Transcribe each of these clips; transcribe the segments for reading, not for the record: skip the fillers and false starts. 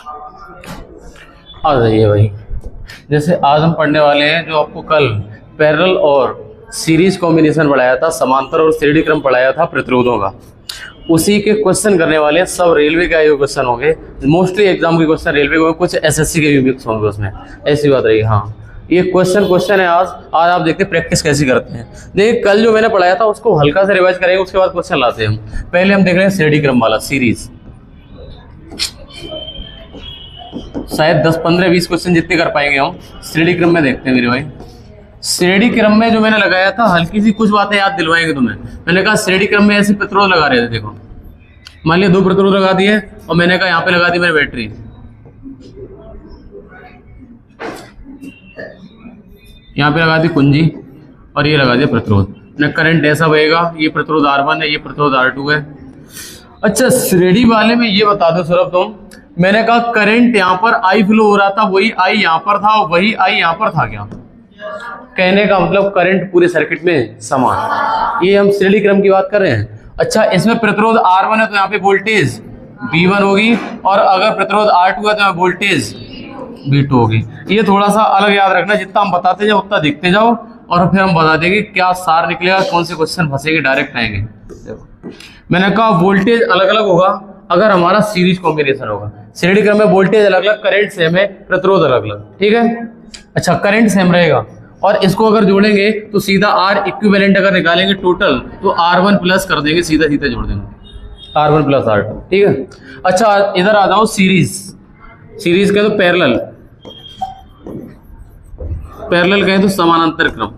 आ जाइए भाई। जैसे आज हम पढ़ने वाले हैं जो आपको कल पैरेलल और सीरीज कॉम्बिनेशन पढ़ाया था, समांतर और श्रेणी क्रम पढ़ाया था प्रतिरोधों का, उसी के क्वेश्चन करने वाले हैं। सब रेलवे का ये क्वेश्चन होंगे, मोस्टली एग्जाम के क्वेश्चन रेलवे के, कुछ एसएससी के भी मिक्स होंगे उसमें, ऐसी बात रही। हाँ, ये क्वेश्चन है आज आप देखते हैं प्रैक्टिस कैसी करते हैं। देखिए कल जो मैंने पढ़ाया था उसको हल्का से रिवाइज करेंगे, उसके बाद क्वेश्चन लाते हैं हम। पहले हम देख रहे हैं श्रेणी क्रम वाला, सीरीज। शायद 10, 15, 20 क्वेश्चन जितने कर पाएंगे हम श्रेणी क्रम में। देखते हैं मेरे भाई, श्रेणी क्रम में जो मैंने लगाया था, हल्की सी कुछ बातें याद दिलवाएंगे तुम्हें। मैंने कहा श्रेणी क्रम में ऐसे प्रतिरोध लगा रहे थे। देखो मान लिया 2 प्रतिरोध लगा दिए और मैंने कहा यहाँ पे लगा दी मेरी बैटरी, यहाँ पे लगा दी कुंजी और ये लगा दिया प्रतिरोध। न करंट ऐसा बहेगा, ये प्रतिरोध R1 है, ये प्रतिरोध R2 है। अच्छा, श्रेणी वाले में ये बता दो सौरभ तुम, मैंने कहा करंट यहाँ पर I फ्लो हो रहा था, वही I यहाँ पर था और वही I यहाँ पर था क्या? कहने का मतलब करंट पूरे सर्किट में समान। ये हम श्रेणी क्रम की बात कर रहे हैं। अच्छा, इसमें प्रतिरोध R1 है तो यहाँ पे वोल्टेज V1 होगी, और अगर प्रतिरोध R2 है तो यहाँ वोल्टेज V2 होगी। ये थोड़ा सा अलग याद रखना, जितना हम बताते जाओ उतना दिखते जाओ, और फिर हम बता देंगे क्या सार निकलेगा, कौन से क्वेश्चन फंसेंगे, डायरेक्ट आएंगे। मैंने कहा वोल्टेज अलग अलग होगा अगर हमारा सीरीज कॉम्बिनेशन होगा। श्रेणी क्रम में वोल्टेज अलग अलग, करंट सेम है, प्रतिरोध अलग अलग, ठीक है। अच्छा, करंट सेम रहेगा और इसको अगर जोड़ेंगे तो सीधा R इक्विवेलेंट अगर निकालेंगे टोटल तो R1 प्लस कर देंगे, सीधा सीधा जोड़ देंगे R1 प्लस R2, ठीक है। अच्छा, इधर आ जाओ सीरीज। सीरीज कहें तो पैरेलल, पैरेलल कहें तो समानांतर क्रम।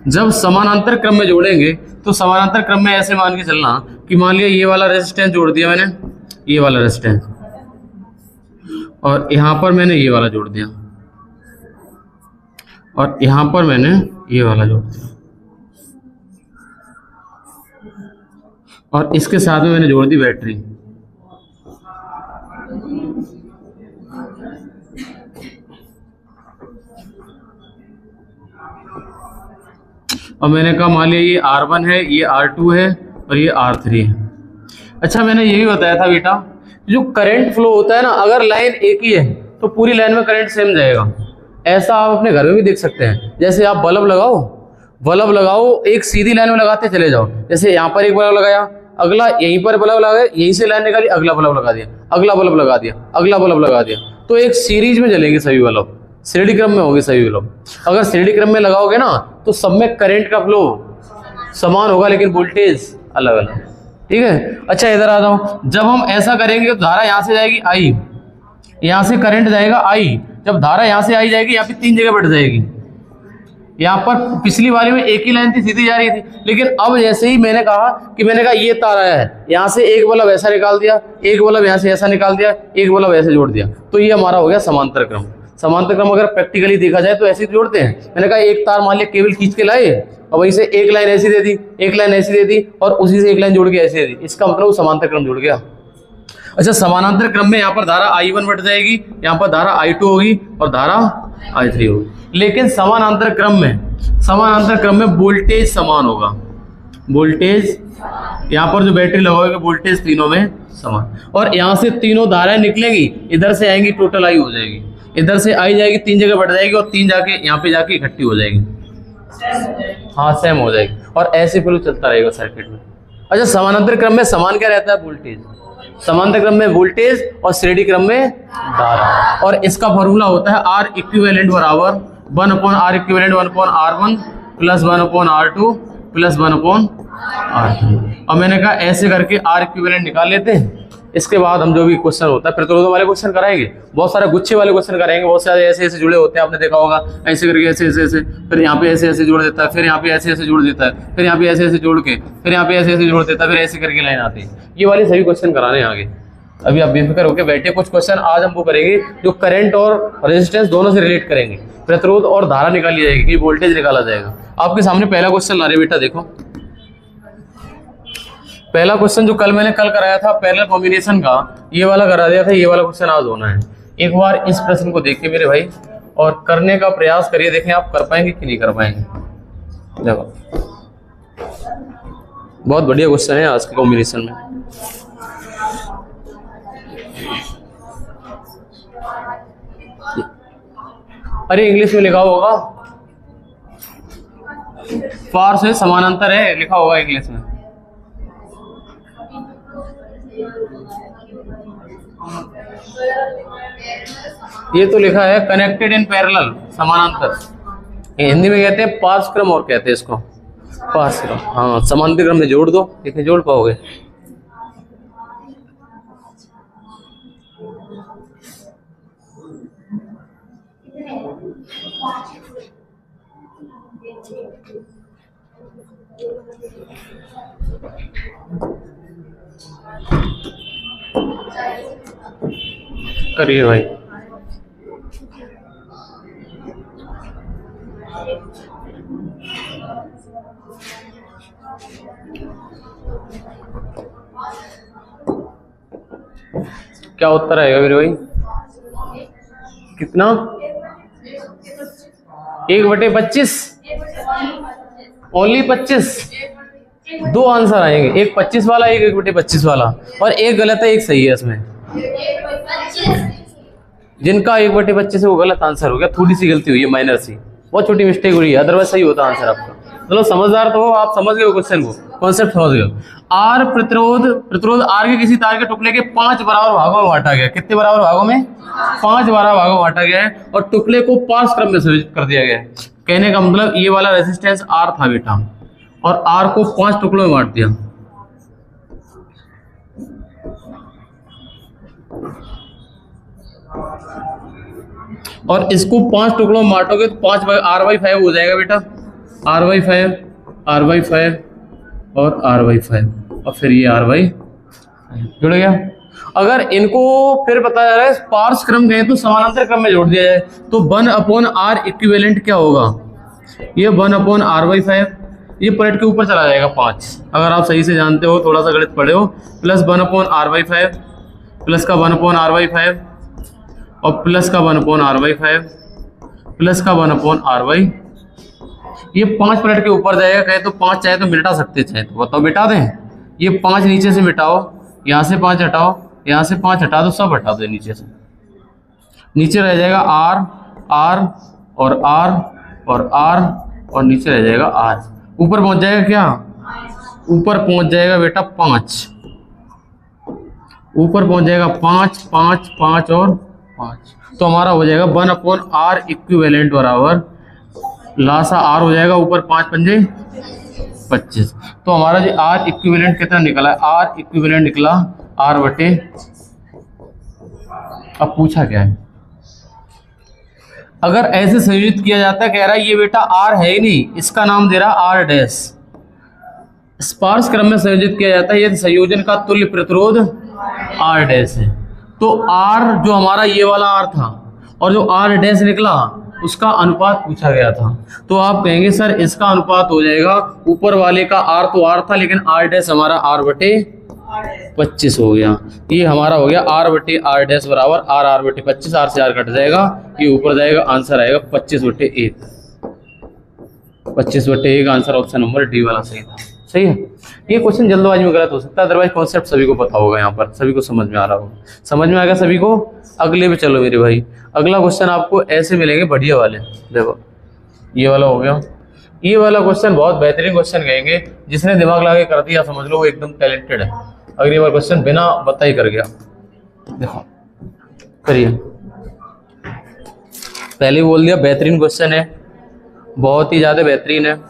जब समानांतर क्रम में जोड़ेंगे तो समानांतर क्रम में ऐसे मान के चलना कि मान लिया ये वाला रेजिस्टेंस जोड़ दिया मैंने, ये वाला रेजिस्टेंस, और यहां पर मैंने ये वाला जोड़ दिया, और यहां पर मैंने ये वाला जोड़ दिया, और इसके साथ में मैंने जोड़ दी बैटरी। और मैंने कहा मान लिया ये R1 है, ये R2 है और ये R3 है। अच्छा, मैंने ये भी बताया था बेटा, जो करंट फ्लो होता है ना, अगर लाइन एक ही है तो पूरी लाइन में करंट सेम जाएगा। ऐसा आप अपने घर में भी देख सकते हैं। जैसे आप बल्ब लगाओ, एक सीधी लाइन में लगाते चले जाओ। जैसे यहाँ पर एक बल्ब लगाया, अगला यहीं पर बल्ब लगाया, यहीं से लाइन निकाली, अगला बल्ब लगा दिया, अगला बल्ब लगा दिया, अगला बल्ब लगा दिया, तो एक सीरीज में जलेंगे सभी बल्ब, श्रेणी क्रम में होंगे सभी बल्ब। अगर श्रेणी क्रम में लगाओगे ना तो सब में करंट का फ्लो समान होगा लेकिन वोल्टेज अलग अलग, ठीक है। अच्छा, इधर आ जाओ, जब हम ऐसा करेंगे तो धारा यहाँ से जाएगी I, यहाँ से करंट जाएगा I। जब धारा यहाँ से I जाएगी, यहाँ पे 3 जगह बढ़ जाएगी। यहाँ पर पिछली वाली में एक ही लाइन थी, सीधी जा रही थी, लेकिन अब जैसे ही मैंने कहा ये तार आया है, यहाँ से एक बल्ब ऐसा निकाल दिया, एक बल्ब यहाँ से ऐसा निकाल दिया, एक बल्ब ऐसे जोड़ दिया, तो ये हमारा हो गया समांतर क्रम। समांतर क्रम अगर प्रैक्टिकली देखा जाए तो ऐसे जोड़ते हैं। मैंने कहा एक तार मान लिया केबल खींच के लाए और वहीं से एक लाइन ऐसी दे दी, एक लाइन ऐसी दे दी, और उसी से एक लाइन जोड़ के ऐसी दे दी, इसका मतलब समांतर क्रम जुड़ गया। अच्छा, समानांतर क्रम में यहाँ पर धारा I1 बढ़ जाएगी, यहाँ पर धारा I2 होगी और धारा I3 होगी। लेकिन समानांतर क्रम में वोल्टेज समान होगा। वोल्टेज यहाँ पर जो बैटरी लगाओगे वोल्टेज तीनों में समान, और यहाँ से तीनों धाराएं निकलेंगी, इधर से आएंगी, टोटल I हो जाएगी, इधर से आई जाएगी, 3 जगह बढ़ जाएगी और 3 जाके यहाँ पे जाके इकट्ठी हो जाएगी, हाँ सेम हो जाएगी, और ऐसे फ्लो चलता रहेगा सर्किट में। अच्छा, समानांतर क्रम में समान क्या रहता है? वोल्टेज। समांतर क्रम में वोल्टेज और श्रेणी क्रम में धारा, और इसका फॉर्मूला होता है R इक्विवेलेंट बराबर 1/R equivalent 1/R1 plus 1/R2 plus 1/R3। और मैंने कहा ऐसे करके R इक्विवेलेंट निकाल लेते हैं। इसके बाद हम जो भी क्वेश्चन होता है प्रतिरोधों वाले क्वेश्चन कराएंगे, बहुत सारे गुच्छे वाले क्वेश्चन कराएंगे, बहुत सारे ऐसे ऐसे जुड़े होते हैं, आपने देखा होगा, ऐसे करके ऐसे ऐसे ऐसे, फिर यहाँ पे ऐसे ऐसे जोड़ देता है, फिर यहाँ पे ऐसे ऐसे जोड़ देता है, फिर यहाँ पे ऐसे ऐसे जोड़ के, फिर यहाँ पे ऐसे ऐसे जोड़ देता है, फिर ऐसे करके लाइन आती है। ये वाले सभी क्वेश्चन कराने हैं आगे। अभी आप बेफिक्र होकर बैठे, कुछ क्वेश्चन आज हम वो करेंगे जो करंट और रेजिस्टेंस दोनों से रिलेट करेंगे, प्रतिरोध और धारा निकाली जाएगी कि वोल्टेज निकाला जाएगा। आपके सामने पहला क्वेश्चन ला रहे बेटा, देखो पहला क्वेश्चन जो मैंने कल कराया था पैरेलल कॉम्बिनेशन का, ये वाला करा दिया था, ये वाला क्वेश्चन आज होना है। एक बार इस प्रश्न को देखिए मेरे भाई और करने का प्रयास करिए, देखें आप कर पाएंगे कि नहीं कर पाएंगे। देखो बहुत बढ़िया क्वेश्चन है आज के कॉम्बिनेशन में। अरे इंग्लिश में लिखा होगा, पार से समानांतर है लिखा होगा इंग्लिश में। ये तो लिखा है कनेक्टेड इन पैरेलल, समानांतर। हिंदी में कहते हैं पार्श्वक्रम और कहते हैं इसको पार्श्वक्रम। हाँ, समांतर क्रम में जोड़ दो, देखिए जोड़ पाओगे। करिए भाई। क्या उत्तर आएगा मेरे भाई? कितना? 1/25? ओनली 25? दो आंसर आएंगे, एक 25 वाला, एक 1/25 वाला, और एक गलत है, एक सही है इसमें। जिनका 1/25 है वो गलत आंसर हो गया, थोड़ी सी गलती हुई है, माइनर सी, बहुत छोटी मिस्टेक हुई है, अदरवाइज सही होता आंसर आपका। चलो समझदार तो हो आप, समझ गए क्वेश्चन को, कॉन्सेप्ट समझ गए। आर प्रतिरोध आर के किसी तार के टुकड़े के 5 बराबर भागों में बांटा गया। कितने बराबर भागों में? 5 बराबर भागों में बांटा गया है, और टुकड़े को पार्श्व क्रम में संयोजित कर दिया गया है। कहने का मतलब ये वाला रेजिस्टेंस आर था बेटा, और आर को 5 टुकड़ों में बांट दिया। और इसको 5 टुकड़ों में बांटोगे तो 5 R/5 हो जाएगा बेटा, R/5, R/5 और R/5, और फिर ये R/5 जुड़ गया। अगर इनको फिर बताया जा रहा है पार्श्व क्रम गए तो समानांतर क्रम में जोड़ दिया जाए, तो 1/R इक्विवेलेंट क्या होगा? ये 1/R/5, ये पलट के ऊपर चला जाएगा 5, अगर आप सही से जानते हो, थोड़ा सा गणित पढ़े हो, प्लस 1/R/5, प्लस का 1/R/5, और प्लस का 1/R/5, प्लस का 1/R/5, ये 5 पलट के ऊपर जाएगा। कहे तो 5 चाहे तो मिटा सकते, चाहे तो बताओ मिटा दें। ये 5 नीचे से मिटाओ, यहाँ से 5 हटाओ, यहाँ से 5 हटा दो, सब हटा दो नीचे से। नीचे रह जाएगा R, R और R और R, और नीचे रह जाएगा R। ऊपर पहुंच जाएगा क्या? ऊपर पहुंच जाएगा बेटा 5, ऊपर पहुंच जाएगा 5, 5, 5 और 5, तो हमारा हो जाएगा 1/R इक्विवेलेंट बराबर लासा R हो जाएगा, ऊपर 5 पंजे 25। तो हमारा जो R इक्विवेलेंट कितना निकला है? R इक्विवेलेंट निकला R/। अब पूछा क्या है, अगर ऐसे संयोजित किया जाता है, कह रहा है ये बेटा R है ही नहीं, इसका नाम दे रहा R'। पार्श्व क्रम में संयोजित किया जाता है, ये संयोजन का तुल्य प्रतिरोध R' है। तो R जो हमारा ये वाला R था, और जो R' निकला उसका अनुपात पूछा गया था, तो आप कहेंगे सर इसका अनुपात हो जाएगा, ऊपर वाले का R तो R था, लेकिन R' हमारा R/25 हो गया। ये हमारा हो गया R/R' बराबर R/25, R से R कट जाएगा, ये ऊपर जाएगा, आंसर आएगा 25/1। 25/1 आंसर ऑप्शन नंबर डी वाला सही था। सही है। ये क्वेश्चन जल्दबाजी में गलत हो सकता है, अदरवाइज कॉन्सेप्ट सभी को पता होगा, यहाँ पर सभी को समझ में आ रहा होगा। समझ में आ गया सभी को? अगले पे चलो मेरे भाई। अगला क्वेश्चन आपको ऐसे मिलेंगे बढ़िया वाले, देखो ये वाला हो गया। ये वाला क्वेश्चन बहुत बेहतरीन क्वेश्चन कहेंगे, जिसने दिमाग लगा के कर दिया समझ लो वो एकदम टैलेंटेड है। अगली बार क्वेश्चन बिना बताई कर गया, देखो करिए। पहले बोल दिया बेहतरीन क्वेश्चन है, बहुत ही ज्यादा बेहतरीन है।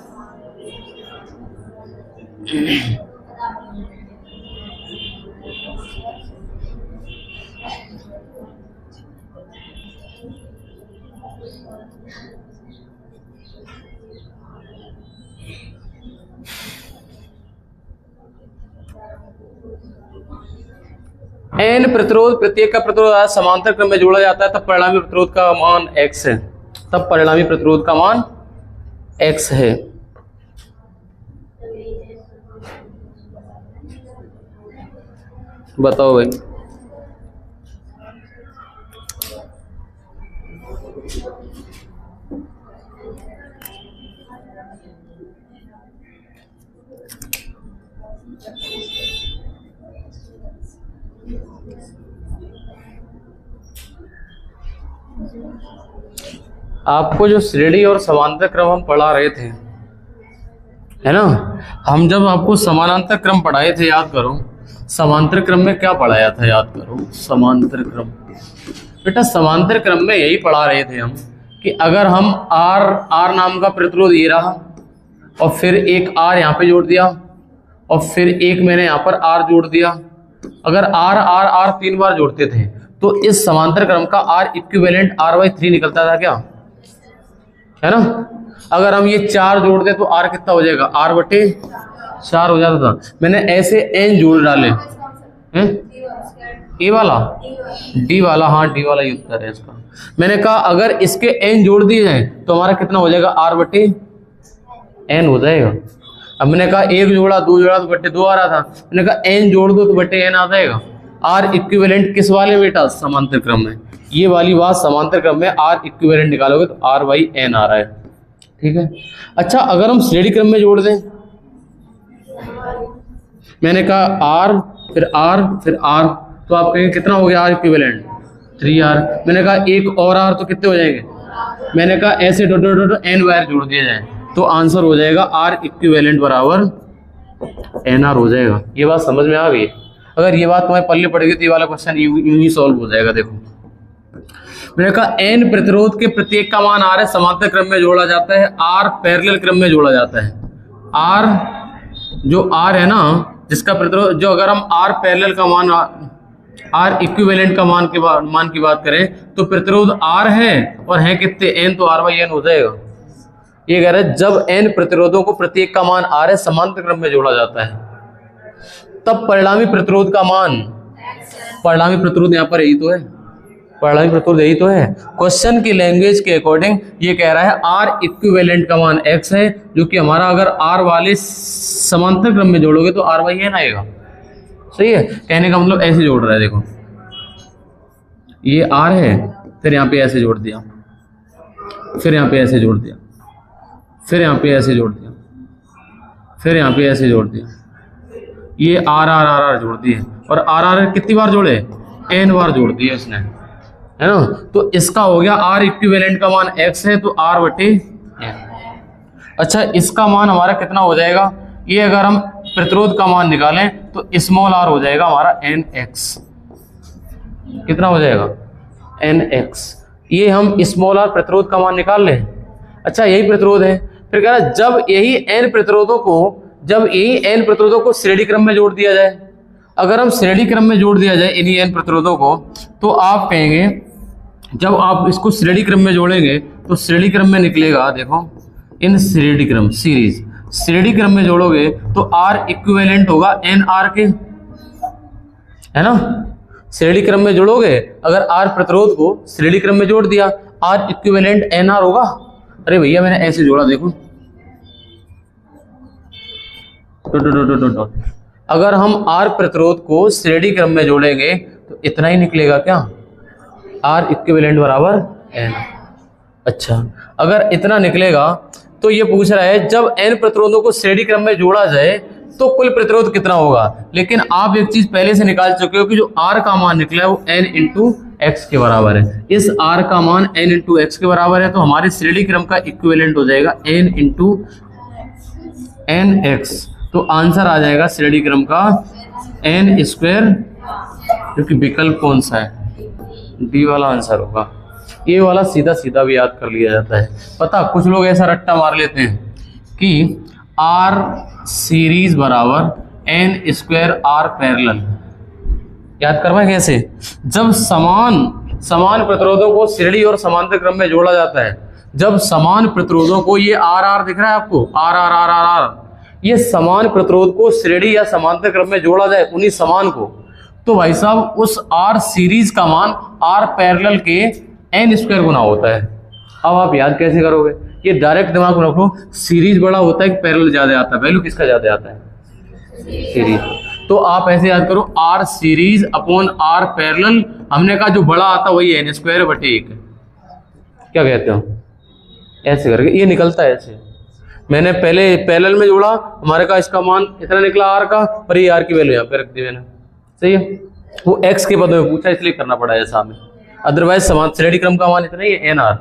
एन प्रतिरोध, प्रत्येक का प्रतिरोध समांतर क्रम में जोड़ा जाता है, तब परिणामी प्रतिरोध का मान x है। तब परिणामी प्रतिरोध का मान x है। बताओ भाई। आपको जो श्रेणी और समांतर क्रम हम पढ़ा रहे थे, है ना, हम जब आपको समानांतर क्रम पढ़ाए थे, याद करो समांतर क्रम में क्या पढ़ाया था, याद करो समांतर क्रम। बेटा समांतर क्रम में यही पढ़ा रहे थे हम कि अगर हम आर नाम का प्रतिरोध ये रहा और फिर एक आर यहाँ पे जोड़ दिया और फिर एक मैंने यहाँ पर आर जोड़ दिया, अगर आर आर आर 3 बार जोड़ते थे तो इस समांतर क्रम का आर इक्विवेलेंट r/3 निकलता था क्या, है ना। अगर हम ये 4 जोड़ दे तो आर कितना हो जाएगा, r/4 हो जाता था। मैंने ऐसे n जोड़ डाले हैं, ए वाला डी वाला, हाँ डी वाला ही उत्तर है इसका। मैंने कहा अगर इसके n जोड़ दिए जाए तो हमारा कितना हो जाएगा, r/n हो जाएगा। अब मैंने कहा 1 जोड़ा 2 जोड़ा तो बट्टे 2 आ रहा था, मैंने कहा n जोड़ दो तो बट्टे n आ जाएगा। आर इक्विवेलेंट किस वाले बेटा, समांतर क्रम में। ये वाली बात समांतर क्रम में आर इक्विवेलेंट निकालोगे तो r/n आ रहा है, ठीक है। अच्छा अगर हम श्रेणी क्रम में जोड़ दें, मैंने कहा r फिर r तो आप कहेंगे कितना हो गया r इक्विवेलेंट, 3r। मैंने कहा एक और r तो कितने हो जाएंगे, मैंने कहा ऐसे dot dot dot n wire जोड़ दिया जाए तो आंसर हो जाएगा r इक्विवेलेंट बराबर nr हो जाएगा। ये बात समझ में आ गई। अगर ये बात तुम्हारे पल्ले पड़ेगी तो ये वाला क्वेश्चन यूं ही सॉल्व हो जाएगा। देखो मैंने कहा n प्रतिरोध के प्रत्येक का मान r है, समांतर क्रम में जोड़ा जाता है, r पैरेलल क्रम में जोड़ा जाता है। r जो r है ना, जिसका प्रतिरोध, जो अगर हम r पैरेलल का मान, r इक्विवेलेंट का मान की बात करें तो प्रतिरोध r है और है कितने n, तो r/n हो जाएगा। ये कह रहा है जब n प्रतिरोधों को प्रत्येक का मान r है, समांतर क्रम में जोड़ा जाता है, तब परिणामी प्रतिरोध का मान, परिणामी प्रतिरोध यहाँ पर यही तो है, परिणामी प्रतिरोध यही तो है। क्वेश्चन की लैंग्वेज के अकॉर्डिंग ये कह रहा है r इक्विवेलेंट का मान x है, जो कि हमारा अगर r वाले समांतर क्रम में जोड़ोगे तो r/n आएगा। सही है, कहने का मतलब ऐसे जोड़ रहा है। देखो ये r है, फिर यहाँ पे ऐसे जोड़ दिया, फिर यहाँ पे ऐसे जोड़ दिया, फिर यहाँ पे ऐसे जोड़ दिया, फिर यहाँ पे ऐसे जोड़ दिया, ये r जोड़ दिए और r कितनी बार जोड़े, n बार जोड़ दिए इसने, है ना। तो इसका हो गया r इक्विवेलेंट का मान x है तो r/n। अच्छा इसका मान हमारा कितना हो जाएगा, ये अगर हम प्रतिरोध का मान निकालें तो स्मॉल r हो जाएगा हमारा nx, कितना हो जाएगा nx। ये हम स्मॉल r प्रतिरोध का मान निकाल लें। अच्छा यही प्रतिरोध है, फिर कह रहा है जब यही n प्रतिरोधों को श्रेणी क्रम में जोड़ दिया जाए, अगर हम श्रेणी क्रम में जोड़ दिया जाए इन्हीं n प्रतिरोधों को, तो आप कहेंगे जब आप इसको श्रेणी क्रम में जोड़ेंगे तो श्रेणी क्रम में निकलेगा, देखो इन श्रेणी क्रम सीरीज, श्रेणी क्रम में जोड़ोगे तो r इक्विवेलेंट होगा nr के, है ना। श्रेणी क्रम में जोड़ोगे, अगर r प्रतिरोध को श्रेणी क्रम में जोड़ दिया, r इक्विवेलेंट nr होगा। अरे भैया मैंने ऐसे जोड़ा, देखो अगर हम R प्रतिरोध को श्रेणी क्रम में जोड़ेंगे तो इतना ही निकलेगा क्या, R इक्विवेलेंट बराबर n। अच्छा अगर इतना निकलेगा तो ये पूछ रहा है जब n प्रतिरोधों को श्रेणी क्रम में जोड़ा जाए तो कुल प्रतिरोध कितना होगा। लेकिन आप एक चीज पहले से निकाल चुके हो कि जो R का मान निकला है वो n इंटू x के बराबर है। इस R का मान n इंटू x के बराबर है, तो हमारे श्रेणी क्रम का इक्विवेलेंट हो जाएगा n इंटू nx। तो आंसर आ जाएगा श्रेणी क्रम का n स्क्वायर, जो कि विकल्प कौन सा है, डी वाला आंसर होगा। ये वाला सीधा सीधा भी याद कर लिया जाता है। पता कुछ लोग ऐसा रट्टा मार लेते हैं कि R सीरीज बराबर n स्क्वायर R पैरेलल। याद करवाएं कैसे, जब समान प्रतिरोधों को श्रेणी और समांतर क्रम में जोड़ा जाता है, जब समान प्रतिरोधों को, ये R दिख रहा है आपको, R, ये समान प्रतिरोध को श्रेणी या समांतर क्रम में जोड़ा जाए, उन्हीं समान को, तो भाई साहब उस R सीरीज का मान R पैरेलल के n स्क्वायर गुना होता है। अब आप याद कैसे करोगे, ये डायरेक्ट दिमाग में रखो, सीरीज बड़ा होता है कि पैरेलल ज्यादा आता है, वैल्यू किसका ज्यादा आता है, सीरीज। तो आप ऐसे याद करो R series upon R parallel, हमने कहा जो बड़ा आता वही n स्क्वायर बटे 1, क्या कहते हो, ऐसे करके ये निकलता है। ऐसे मैंने पहले पैरेलल में जोड़ा, हमारे का इसका मान इतना निकला R का, और ये R की वैल्यू यहाँ पे रख दी मैंने। सही है, वो x के पद में पूछा इसलिए करना पड़ा ऐसा हमें। अदरवाइज समान श्रेणी क्रम का मान इतना ही है NR।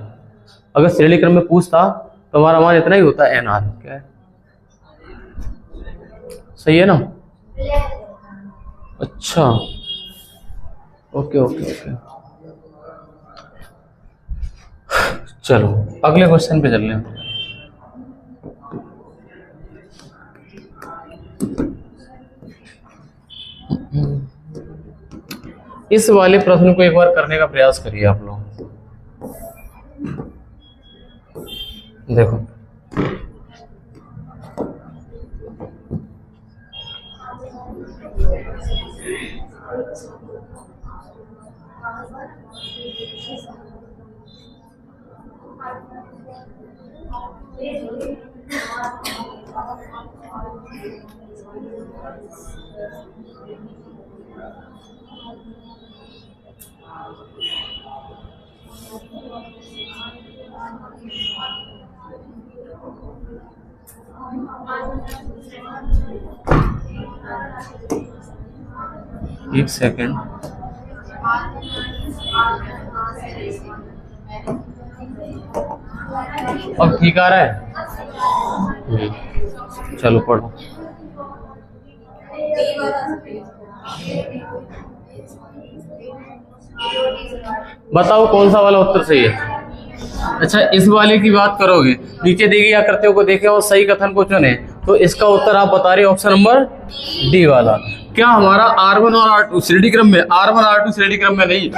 अगर श्रेणी क्रम में पूछता तो हमारा मान इतना ही होता है NR। क्या है, सही है ना? अच्छा, ओके ओके ओके, चलो अगले क्वेश्चन पे चल रहे हैं। इस वाले प्रश्न को एक बार करने का प्रयास करिए आप लोग। देखो, एक सेकेंड, अब ठीक आ रहा है? चलो पढ़ो। बताओ कौन सा वाला उत्तर सही है? अच्छा, इस वाले की बात करोगे, नीचे दी गई आकृतियों को देखें और सही कथन को चुने, तो इसका उत्तर आप बता रहे हो ऑप्शन नंबर डी वाला। क्या हमारा R1 और R2 श्रेणी क्रम में? R1 R2 श्रेणी क्रम में नहीं,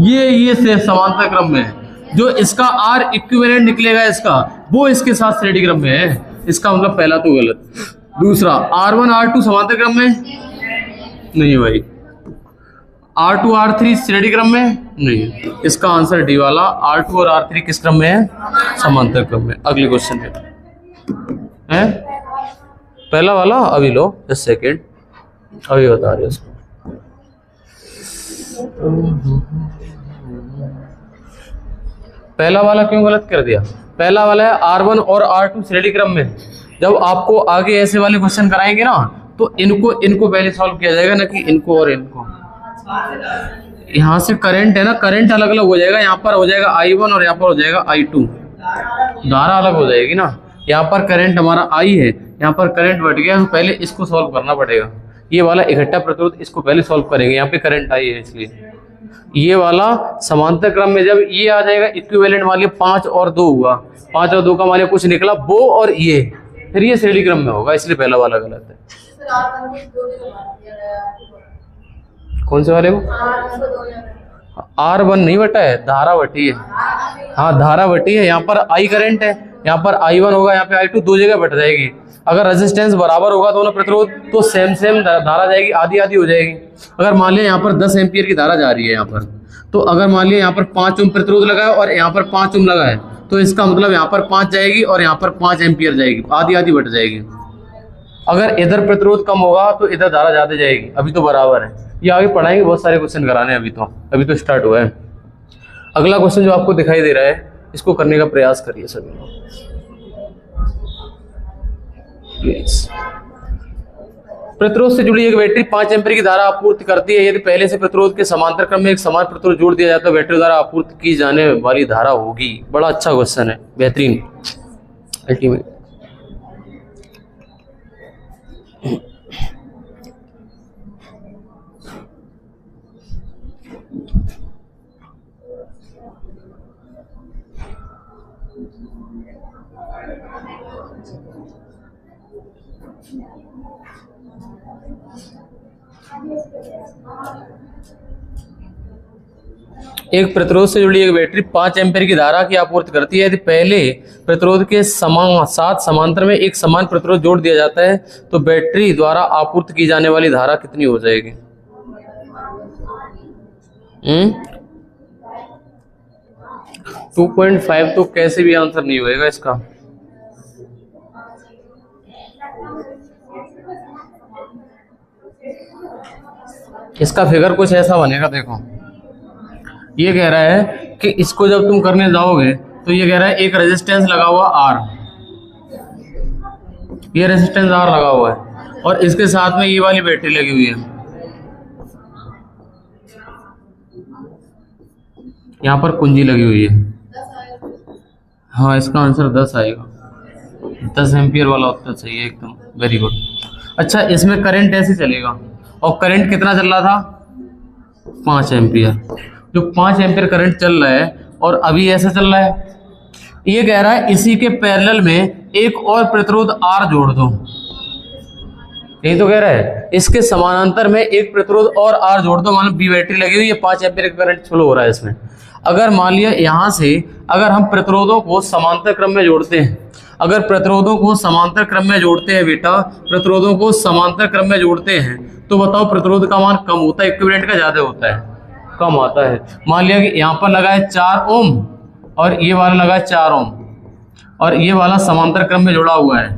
ये से समांतर क्रम में है। जो इसका R इक्विवेलेंट निकलेगा इसका, वो इसके साथ श्रेणी क्रम में है। इसका मतलब पहला तो गलत। दूसरा, R1 R2 समांतर क्रम में नहीं भाई। R2 R3 श्रेणी क्रम में नहीं। इसका आंसर डी वाला, R2 और R3 किस क्रम में है? समांतर क्रम में। अगले क्वेश्चन है पहला वाला, अभी लो 10 सेकेंड, अभी बता रहे उसको। पहला वाला क्यों गलत कर दिया? पहला वाला है R1 और R2 श्रेणी क्रम में। जब आपको आगे ऐसे वाले क्वेश्चन कराएंगे ना, तो इनको पहले सॉल्व किया जाएगा, ना कि इनको और इनको। यहाँ से करंट है ना, करंट अलग अलग हो जाएगा। यहाँ पर हो जाएगा I1 और यहाँ पर हो जाएगा I2, धारा अलग हो जाएगी ना। यहाँ पर करंट हमारा I है, यहाँ पर करंट बढ़ गया, तो पहले इसको सॉल्व करना पड़ेगा। ये वाला इकट्ठा प्रतिरोध, इसको पहले सॉल्व करेंगे। यहाँ पे करंट I है, इसलिए ये वाला समांतर क्रम में जब ये आ जाएगा इक्विवेलेंट, मान लिया 5 और 2 हुआ, 5 और 2 का मान लिया कुछ निकला, वो और ये, फिर ये श्रेणी क्रम में होगा, इसलिए पहला वाला गलत है। कौन से वाले को? R1 नहीं बटा है, धारा बटी है। हाँ, धारा बटी है। यहाँ पर I करंट है, यहाँ पर I1 होगा, यहाँ पे I2, दो जगह बट जाएगी। अगर रेजिस्टेंस बराबर होगा दोनों प्रतिरोध, तो सेम धारा जाएगी, आधी आधी हो जाएगी। अगर मान लिया यहाँ पर 10 एम्पियर की धारा जा रही है यहाँ पर, तो अगर मान लिया यहाँ पर 5 ओम प्रतिरोध लगा है और यहाँ पर 5 ओम लगा है, तो इसका मतलब यहाँ पर 5 जाएगी और यहाँ पर 5 एम्पियर जाएगी, आधी आधी बट जाएगी। अगर इधर प्रतिरोध कम होगा तो इधर धारा ज्यादा जाएगी। अभी तो बराबर है। ये आगे पढ़ाएंगे, बहुत सारे क्वेश्चन कराने, अभी तो स्टार्ट हुआ है। अगला क्वेश्चन जो आपको दिखाई दे रहा है, इसको करने का प्रयास करिए सभी लोग। प्रतिरोध से जुड़ी एक बैटरी 5 एम्पीयर की धारा आपूर्ति करती है। यदि पहले से प्रतिरोध के समांतर क्रम में एक समान प्रतिरोध जोड़ दिया जाता है, बैटरी द्वारा आपूर्ति की जाने वाली धारा होगी। बड़ा अच्छा क्वेश्चन है, बेहतरीन, अल्टीमेट। एक प्रतिरोध से जुड़ी एक बैटरी 5 एम्पीयर की धारा की आपूर्ति करती है। यदि पहले प्रतिरोध के साथ समांतर में एक समान प्रतिरोध जोड़ दिया जाता है, तो बैटरी द्वारा आपूर्ति की जाने वाली धारा कितनी हो जाएगी? 2.5 तो कैसे भी आंसर नहीं होएगा इसका। इसका फिगर कुछ ऐसा बनेगा, देखो। ये कह रहा है कि इसको जब तुम करने जाओगे, तो ये कह रहा है एक रेजिस्टेंस लगा हुआ R, ये रेजिस्टेंस R लगा हुआ है, और इसके साथ में ये वाली बैटरी लगी हुई है। यहाँ पर कुंजी लगी हुई है। हाँ, इसका आंसर 10 आएगा। 10 एम्पियर वाला उत्तर सही है एकदम, वेरी गुड। अच्छा, इसमें करंट ऐसे चलेगा और करंट कितना चल रहा था? 5 एम्पियर। जो 5 एम्पियर करंट चल रहा है और अभी ऐसे चल रहा है, ये कह रहा है इसी के पैरेलल में एक और प्रतिरोध R जोड़ दो। यही तो कह रहा है, इसके समानांतर में एक प्रतिरोध और R जोड़ दो। मान लो बी बैटरी लगी हुई है, 5 एम्पियर का करंट फ्लो हो रहा है इसमें। अगर मान लिया यहाँ से अगर हम प्रतिरोधों को समांतर क्रम में जोड़ते हैं, अगर प्रतिरोधों को समांतर क्रम में जोड़ते हैं बेटा, प्रतिरोधों को समांतर क्रम में जोड़ते हैं, तो बताओ प्रतिरोध का मान कम होता है इक्विवेलेंट का ज्यादा होता है? कम आता है। मान लिया कि यहाँ पर लगा है 4 ओम और ये वाला लगा है 4 ओम और ये वाला समांतर क्रम में जुड़ा हुआ है,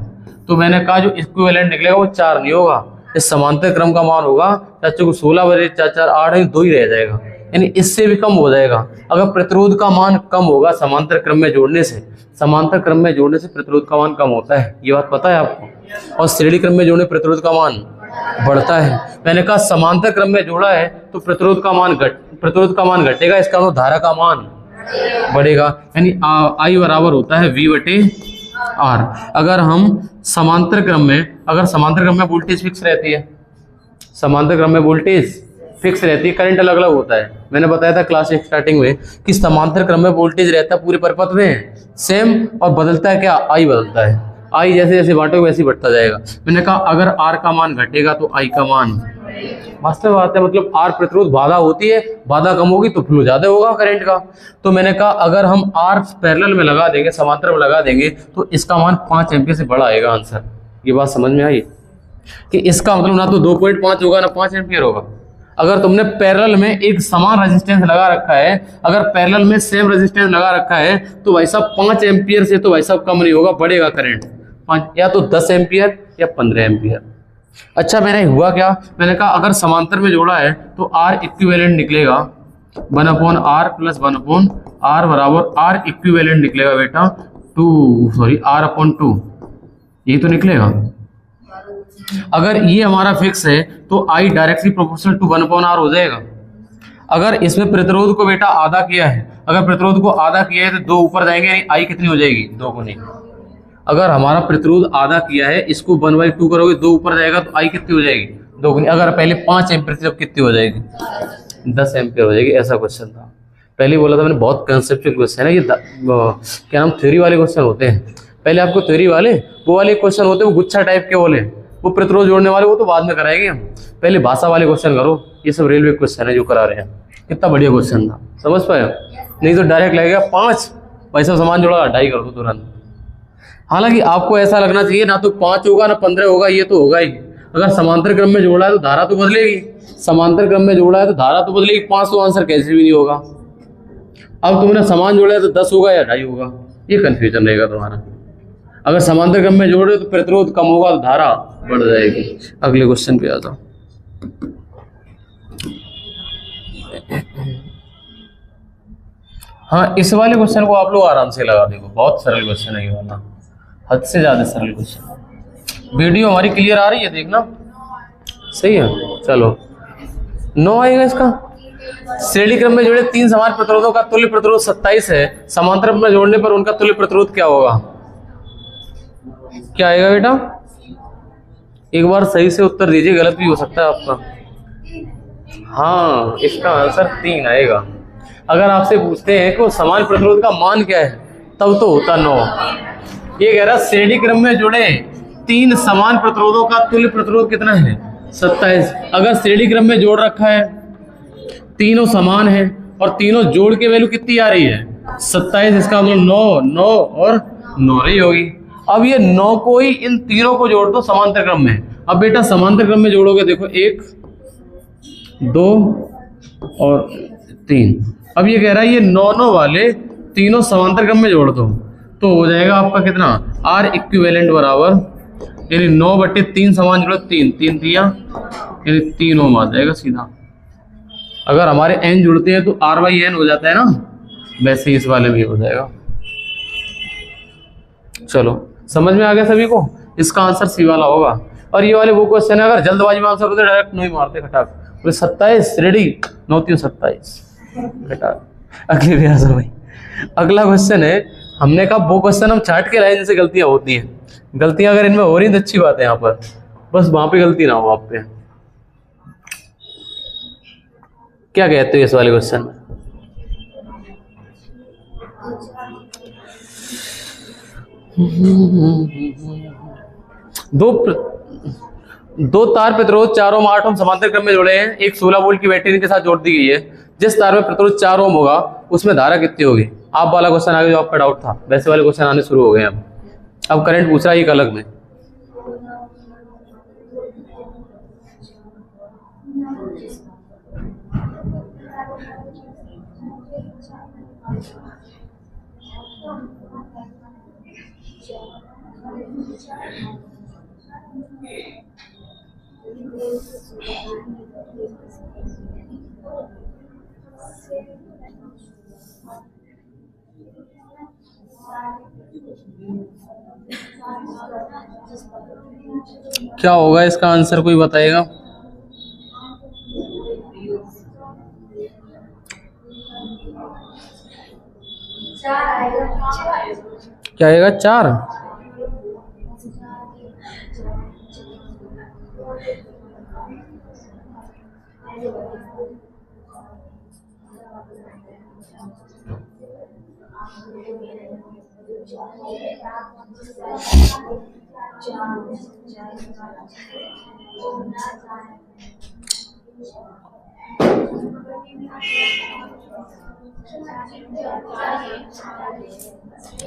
तो मैंने कहा जो इक्विवेलेंट निकलेगा वो 4 नहीं होगा, इस समांतर क्रम का मान होगा चाचू को 16 बजे 4 4 8 है, 2 ही रह जाएगा, यानी इससे भी कम हो जाएगा। अगर प्रतिरोध का मान कम होगा समांतर क्रम में जोड़ने से, समांतर क्रम में जोड़ने से प्रतिरोध का मान कम होता है, ये बात पता है आपको। और श्रेणी क्रम में जोड़ने प्रतिरोध का मान बढ़ता है। मैंने कहा समांतर क्रम में जोड़ा है तो प्रतिरोध का मान घटेगा, इसका मतलब धारा का मान बढ़ेगा, यानी I बराबर होता है V/R। अगर हम समांतर क्रम में वोल्टेज फिक्स रहती है, समांतर क्रम में वोल्टेज फिक्स रहती है, करंट अलग अलग होता है। मैंने बताया था क्लास स्टार्टिंग में कि समांतर क्रम में वोल्टेज रहता है पूरे परिपथ में सेम, और बदलता है क्या? I बदलता है। I जैसे जैसे बांटोगे वैसे ही बढ़ता जाएगा। मैंने कहा अगर R का मान घटेगा तो I का मान वास्तव में आता है, मतलब R प्रतिरोध बाधा होती है, बाधा कम होगी तो फ्लो ज्यादा होगा करंट का। तो मैंने कहा अगर हम R पैरेलल में लगा देंगे, समांतर में लगा देंगे, तो इसका मान 5 एम्पियर से बड़ा आएगा आंसर। ये बात समझ में आई कि इसका मतलब ना तो 2.5 होगा ना 5 एम्पियर होगा। अगर तुमने पैरेलल में एक समान रेजिस्टेंस लगा रखा है, अगर पैरेलल में सेम रेजिस्टेंस लगा रखा है, तो भाई साहब 5 एम्पियर से तो भाई साहब कम नहीं होगा, बढ़ेगा करंट, या तो 10 एम्पियर या 15 एम्पियर। अच्छा, मैंने हुआ क्या? मैंने कहा अगर समांतर में जोड़ा है तो R इक्विवेलेंट निकलेगा 1/R + 1/R बराबर R इक्विवेलेंट निकलेगा बेटा R/2, यही तो निकलेगा। अगर ये हमारा फिक्स है तो I directly proportional to 1/R हो जाएगा। अगर इसमें प्रतिरोध को बेटा आधा किया है, अगर प्रतिरोध को आधा किया है तो 2 ऊपर जाएंगे, यानी I कितनी हो जाएगी? 2 गुनी। अगर हमारा प्रतिरोध आधा किया है, इसको 1/2 करोगे, 2 ऊपर जाएगा तो I कितनी हो जाएगी? 2 गुनी। अगर पहले 5 एम्पियर थी, अब कितनी हो जाएगी? 10 एम्पियर हो जाएगी। ऐसा क्वेश्चन था, पहले बोला था मैंने, बहुत कंसेप्चुअल क्वेश्चन है ये। क्या नाम, थ्योरी वाले क्वेश्चन होते हैं। पहले आपको थ्योरी वाले वो वाले क्वेश्चन होते हैं, वो गुच्छा टाइप के बोले, वो प्रतिरोध जोड़ने वाले, वो तो बाद में कराएंगे हम। पहले भाषा वाले क्वेश्चन करो, ये सब रेलवे क्वेश्चन है जो करा रहे हैं। कितना बढ़िया क्वेश्चन था, समझ पाए? नहीं तो डायरेक्ट लगेगा 5 पैसा सामान जोड़ा 2.5 कर दो तुरंत। हालांकि आपको ऐसा लगना चाहिए ना तो 5 होगा ना 15 होगा, ये तो होगा ही। अगर समांतर क्रम में जोड़ा है तो धारा तो बदलेगी, समांतर क्रम में जोड़ा है तो धारा तो बदलेगी, 5 तो आंसर कैसे भी नहीं होगा। अब तुमने समान जोड़ा है तो 10 होगा या 2.5 होगा, ये कंफ्यूजन रहेगा तुम्हारा। अगर समांतर क्रम में जोड़े तो प्रतिरोध कम होगा तो धारा बढ़ जाएगी। अगले क्वेश्चन पे आ जाओ। हाँ, इस वाले क्वेश्चन को आप लोग आराम से लगा देखो, बहुत सरल क्वेश्चन है ये वाला, हद से ज्यादा सरल क्वेश्चन। वीडियो हमारी क्लियर आ रही है, देखना सही है। चलो 9 आएगा इसका। श्रेणी क्रम में जोड़े 3 समान प्रतिरोधों का तुल्य प्रतिरोध 27 है, समांतर में जोड़ने पर उनका तुल्य प्रतिरोध क्या होगा? क्या आएगा बेटा? एक बार सही से उत्तर दीजिए, गलत भी हो सकता है आपका। हाँ, इसका आंसर 3 आएगा। अगर आपसे पूछते हैं कि समान प्रतिरोध का मान क्या है, तब तो होता 9। ये कह रहा श्रेणी क्रम में जुड़े 3 समान प्रतिरोधों का तुल्य प्रतिरोध कितना है? 27। अगर श्रेणी क्रम में जोड़ रखा है, तीनों समान है और तीनों जोड़ के वैल्यू कितनी आ रही है? 27। इसका मतलब 9 और 9 रही होगी। अब ये 9 को ही इन तीनों को जोड़ दो समांतर क्रम में। अब बेटा समांतर क्रम में जोड़ोगे, देखो 1 2 और 3। अब ये कह रहा है ये 9 वाले तीनों समांतर क्रम में जोड़ दो, तो हो जाएगा आपका कितना? R इक्विवेलेंट बराबर, यानी 9/3 समान जोड़ो 3 3 यानी 3 ओम आ जाएगा सीधा। अगर हमारे n जुड़ते हैं तो R/n हो जाता है ना, वैसे ही इस वाले में हो जाएगा। चलो समझ में आ गया सभी को? इसका आंसर सी वाला होगा। और ये वाले वो क्वेश्चन है, अगर जल्दबाजी में आंसर होते डायरेक्ट 9 ही मारते खटाक। 27 रेडी, 9 3 27 खटाक। अगले पे आ जाओ भाई। अगला क्वेश्चन है, हमने कहा वो क्वेश्चन हम चार्ट के लाइन से गलतियां होती हैं, गलतियां अगर इनमें हो रही तो अच्छी बात है, यहाँ पर बस वहां पे गलती ना हो आप पे। क्या कहते हो इस वाले क्वेश्चन में? दो तार प्रतिरोध 4 ओम 8 ओम समांतर क्रम में जोड़े हैं, एक 16 वोल्ट की बैटरी के साथ जोड़ दी गई है। जिस तार में प्रतिरोध 4 ओम होगा उसमें धारा कितनी होगी? आप वाला क्वेश्चन आगे जो आपका डाउट था वैसे वाले क्वेश्चन आने शुरू हो गए। अब करंट पूछ रहा है एक अलग में। क्या होगा इसका आंसर, कोई बताएगा? क्या आएगा? 4।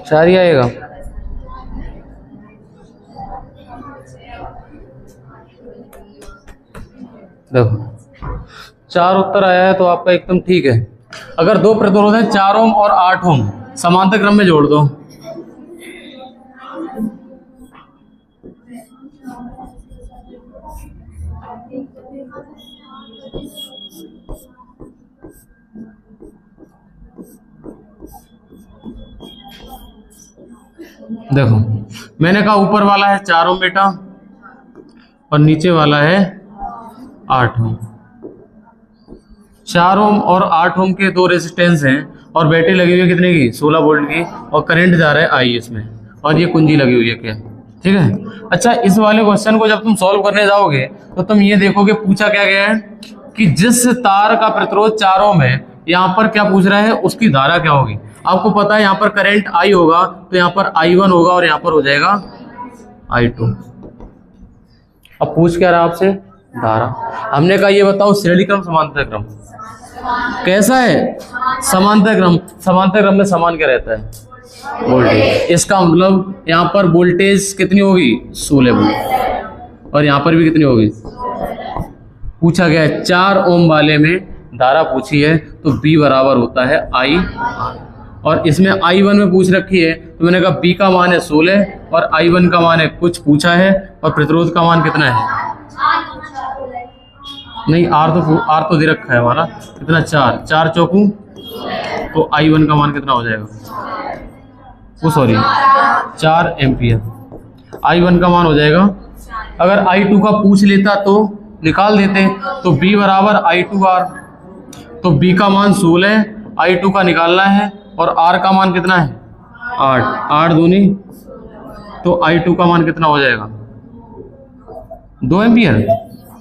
चार ही आएगा। देखो 4 उत्तर आया है तो आपका एकदम ठीक है। अगर दो प्रतिरोध हैं 4 ओम और 8 ओम, समांतर क्रम में जोड़ दो। देखो मैंने कहा ऊपर वाला है 4 ओम बेटा और नीचे वाला है 8 ओम। 4 ओम और 8 ओम के दो रेजिस्टेंस हैं और बैटरी लगी हुई है कितने की? 16 वोल्ट की, और करंट जा रहा है आई इसमें, और ये कुंजी लगी हुई है क्या? ठीक है। अच्छा इस वाले क्वेश्चन को जब तुम सॉल्व करने जाओगे तो तुम ये देखोगे पूछा क्या गया है कि जिस तार का प्रतिरोध 4 ओम है, यहाँ पर क्या पूछ रहा है? उसकी धारा क्या होगी? आपको पता है यहाँ पर करंट आई होगा तो यहाँ पर I1 होगा और यहाँ पर हो जाएगा I2। अब पूछ क्या रहा आपसे? धारा। हमने कहा ये बताओ श्रेणी क्रम समांतर क्रम कैसा है? समांतर क्रम। समांतर क्रम में समान क्या रहता है? वोल्टेज। इसका मतलब यहाँ पर वोल्टेज कितनी होगी? 16 वोल्ट, और यहाँ पर भी कितनी होगी? पूछा गया है 4 ओम वाले में धारा पूछी है तो B बराबर होता है I, और इसमें I1 में पूछ रखी है तो मैंने कहा B का मान है 16 और I1 का मान है कुछ पूछा है, और प्रतिरोध का मान कितना है? नहीं R तो दे रखा है हमारा कितना? 4 चौकू, तो I1 का मान कितना हो जाएगा? वो सॉरी 4 एम्पियर। I1 का मान हो जाएगा, अगर I2 का पूछ लेता तो निकाल देते, तो B बराबर I2R, तो B का मान 16, I2 का निकालना है, और R का मान कितना है? 8 दूनी, तो I2 का मान कितना हो जाएगा? 2 एम्पियर।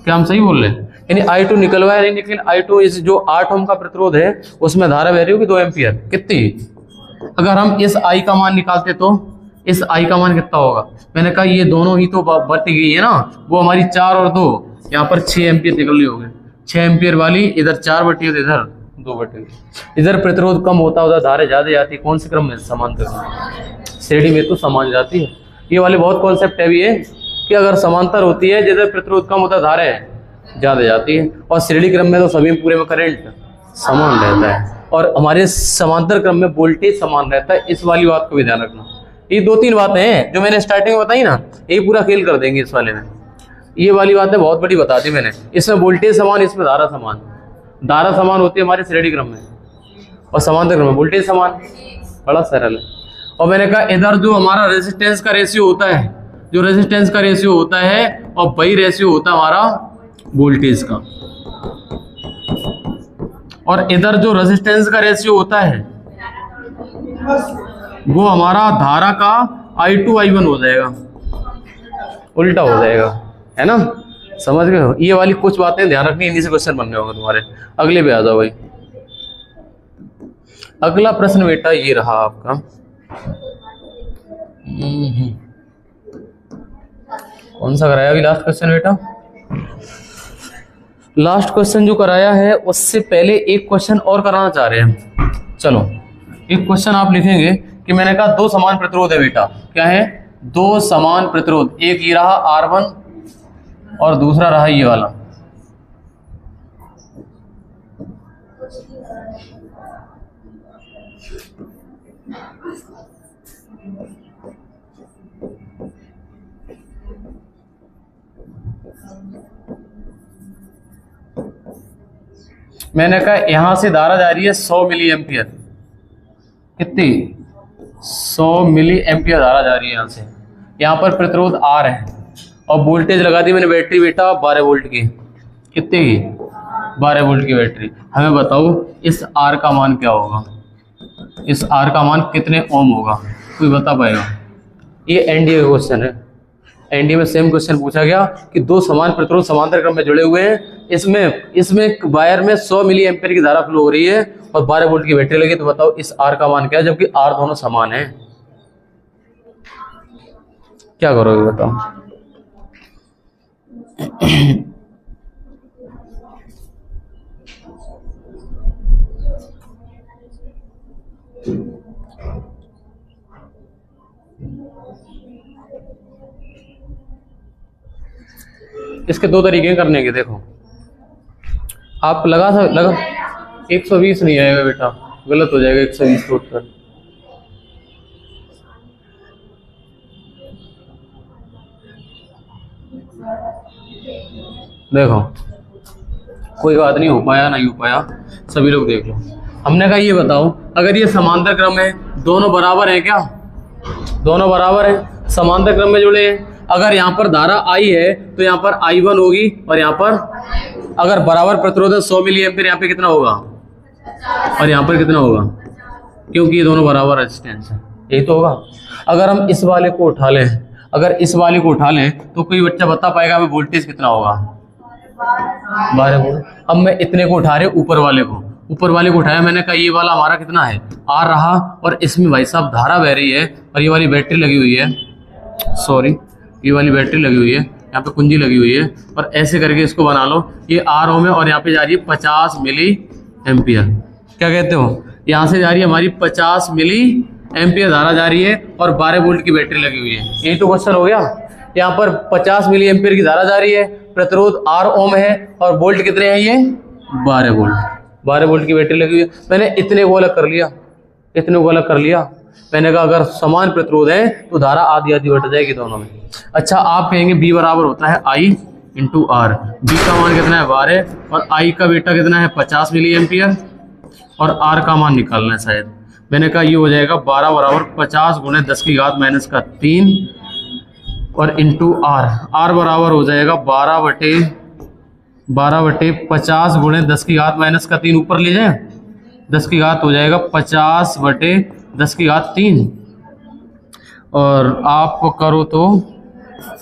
क्या हम सही बोल रहे हैं? यानी I2 निकलवाया नहीं, लेकिन I2 इस जो 8 ओम का प्रतिरोध है उसमें धारा बह रही होगी 2 एम्पियर। कितनी? अगर हम इस I का मान निकालते तो इस I का मान कितना होगा? मैंने कहा ये दोनों ही तो बट गई है ना, वो हमारी 4 और 2 यहाँ पर 6 एम्पियर निकल रही होगी। 6 एम्पियर वाली इधर 4 बटी तो इधर 2 बटी। इधर प्रतिरोध कम होता उधर धारा ज्यादा जाती। कौन से क्रम में? समांतर। श्रेणी में तो समान जाती है। ये वाले बहुत कॉन्सेप्ट है भी है कि अगर समांतर होती है जिधर प्रतिरोध कम होता धारा ज्यादा जाती है, और श्रेणी क्रम में तो सभी पूरे में करंट समान रहता है, और हमारे समांतर क्रम में वोल्टेज समान रहता है। इस वाली बात को भी ध्यान रखना। ये 2-3 बातें हैं जो मैंने स्टार्टिंग में बताई ना, यही पूरा खेल कर देंगे इस वाले में। ये वाली बातें बहुत बड़ी बता दी मैंने। इसमें वोल्टेज समान, इसमें धारा समान। धारा समान होती है हमारे श्रेणी क्रम में, और समांतर क्रम में वोल्टेज समान। बड़ा सरल है। और मैंने कहा इधर जो हमारा रेजिस्टेंस का रेशियो होता है, जो रेजिस्टेंस का रेशियो होता है, और वही रेशियो होता है हमारा वोल्टेज का। और इधर जो रेजिस्टेंस का रेशियो होता है वो हमारा धारा का I2 I1 हो जाएगा, उल्टा हो जाएगा, है ना। समझ गए हो। ये वाली कुछ बातें ध्यान रखनी, इन्हीं से क्वेश्चन बनने होंगे तुम्हारे। अगले पे आ जाओ भाई। अगला प्रश्न बेटा ये रहा आपका, कौन सा कराया अभी लास्ट क्वेश्चन बेटा? लास्ट क्वेश्चन जो कराया है उससे पहले एक क्वेश्चन और कराना चाह रहे हैं। चलो एक क्वेश्चन आप लिखेंगे कि मैंने कहा दो समान प्रतिरोध है बेटा। क्या है? दो समान प्रतिरोध, एक ये रहा R1 और दूसरा रहा ये वाला। मैंने कहा यहां से धारा जा रही है 100 मिली एम्पियर। कितनी? 100 मिली एम्पियर धारा जा रही है यहां से। यहां पर प्रतिरोध R है और वोल्टेज लगा दी मैंने बैटरी बेटा 12 वोल्ट की। कितने की? 12 वोल्ट की बैटरी। हमें बताओ इस R का मान क्या होगा? इस R का मान कितने ओम होगा? कोई बता पाएगा? ये एनडीए का क्वेश्चन है। एनडीए में सेम क्वेश्चन पूछा गया कि दो समान प्रतिरोध समांतर क्रम में जुड़े हुए हैं, इसमें वायर में 100 मिली एम्पियर की धारा फ्लो हो रही है और 12 वोल्ट की बैटरी लगी। तो बताओ इस R का मान क्या है, जबकि R दोनों समान है। क्या करोगे बताओ? इसके दो तरीके करने के। देखो आप लगा 120 नहीं आएगा बेटा, गलत हो जाएगा 120 तो उत्तर। देखो कोई बात नहीं, हो पाया नहीं हो पाया, सभी लोग देख लो। हमने कहा ये बताओ अगर ये समांतर क्रम है, दोनों बराबर है क्या? दोनों बराबर है, समांतर क्रम में जुड़े हैं। अगर यहाँ पर धारा I है तो यहाँ पर I1 होगी और यहाँ पर अगर बराबर प्रतिरोध है 100 मिली एम्पीयर, यहाँ पे कितना होगा और यहाँ पर कितना होगा? क्योंकि ये दोनों बराबर रेजिस्टेंस है, यही तो होगा। अगर हम इस वाले को उठा लें, अगर इस वाले को उठा लें तो कोई बच्चा बता पाएगा हमें वोल्टेज कितना होगा? 12 वोल्ट। अब मैं इतने को उठा रहे ऊपर वाले को, ऊपर वाले को उठाया, मैंने कहा ये वाला हमारा कितना है? R रहा और इसमें भाई साहब धारा बह रही है और ये वाली बैटरी लगी हुई है, सॉरी ये वाली बैटरी लगी हुई है, यहाँ पे कुंजी लगी हुई है और ऐसे करके इसको बना लो। ये R ओम है और यहाँ पे जा रही है 50 मिली एम्पियर। क्या कहते हो? यहाँ से जा रही है हमारी 50 मिली एम्पियर धारा जा रही है और 12 वोल्ट की बैटरी लगी हुई है। यही तो क्वेश्चन हो गया। यहाँ पर 50 मिली एम्पियर की धारा जा रही है, प्रतिरोध R ओम है और वोल्ट कितने हैं? ये 12 वोल्ट। 12 वोल्ट की बैटरी लगी हुई है। मैंने इतने को अलग कर लिया, इतने को अलग कर लिया। मैंने कहा अगर समान प्रतिरोध है तो धारा आधी आधी बट जाएगी दोनों में। अच्छा आप कहेंगे B बराबर होता है I इंटू R। B का मान कितना है? 12 और I का बेटा कितना है? 50 मिली एम्पियर और R का मान निकालना है शायद। मैंने कहा ये हो जाएगा 12 बराबर 50 गुणे 10 की घात माइनस का 3 और इंटू R। R बराबर हो जाएगा 12 बटे 50 गुणे 10 की घात माइनस का 3, ऊपर ले जाए 10 की घात हो जाएगा 50 बटे 10 की घात 3 और आप करो तो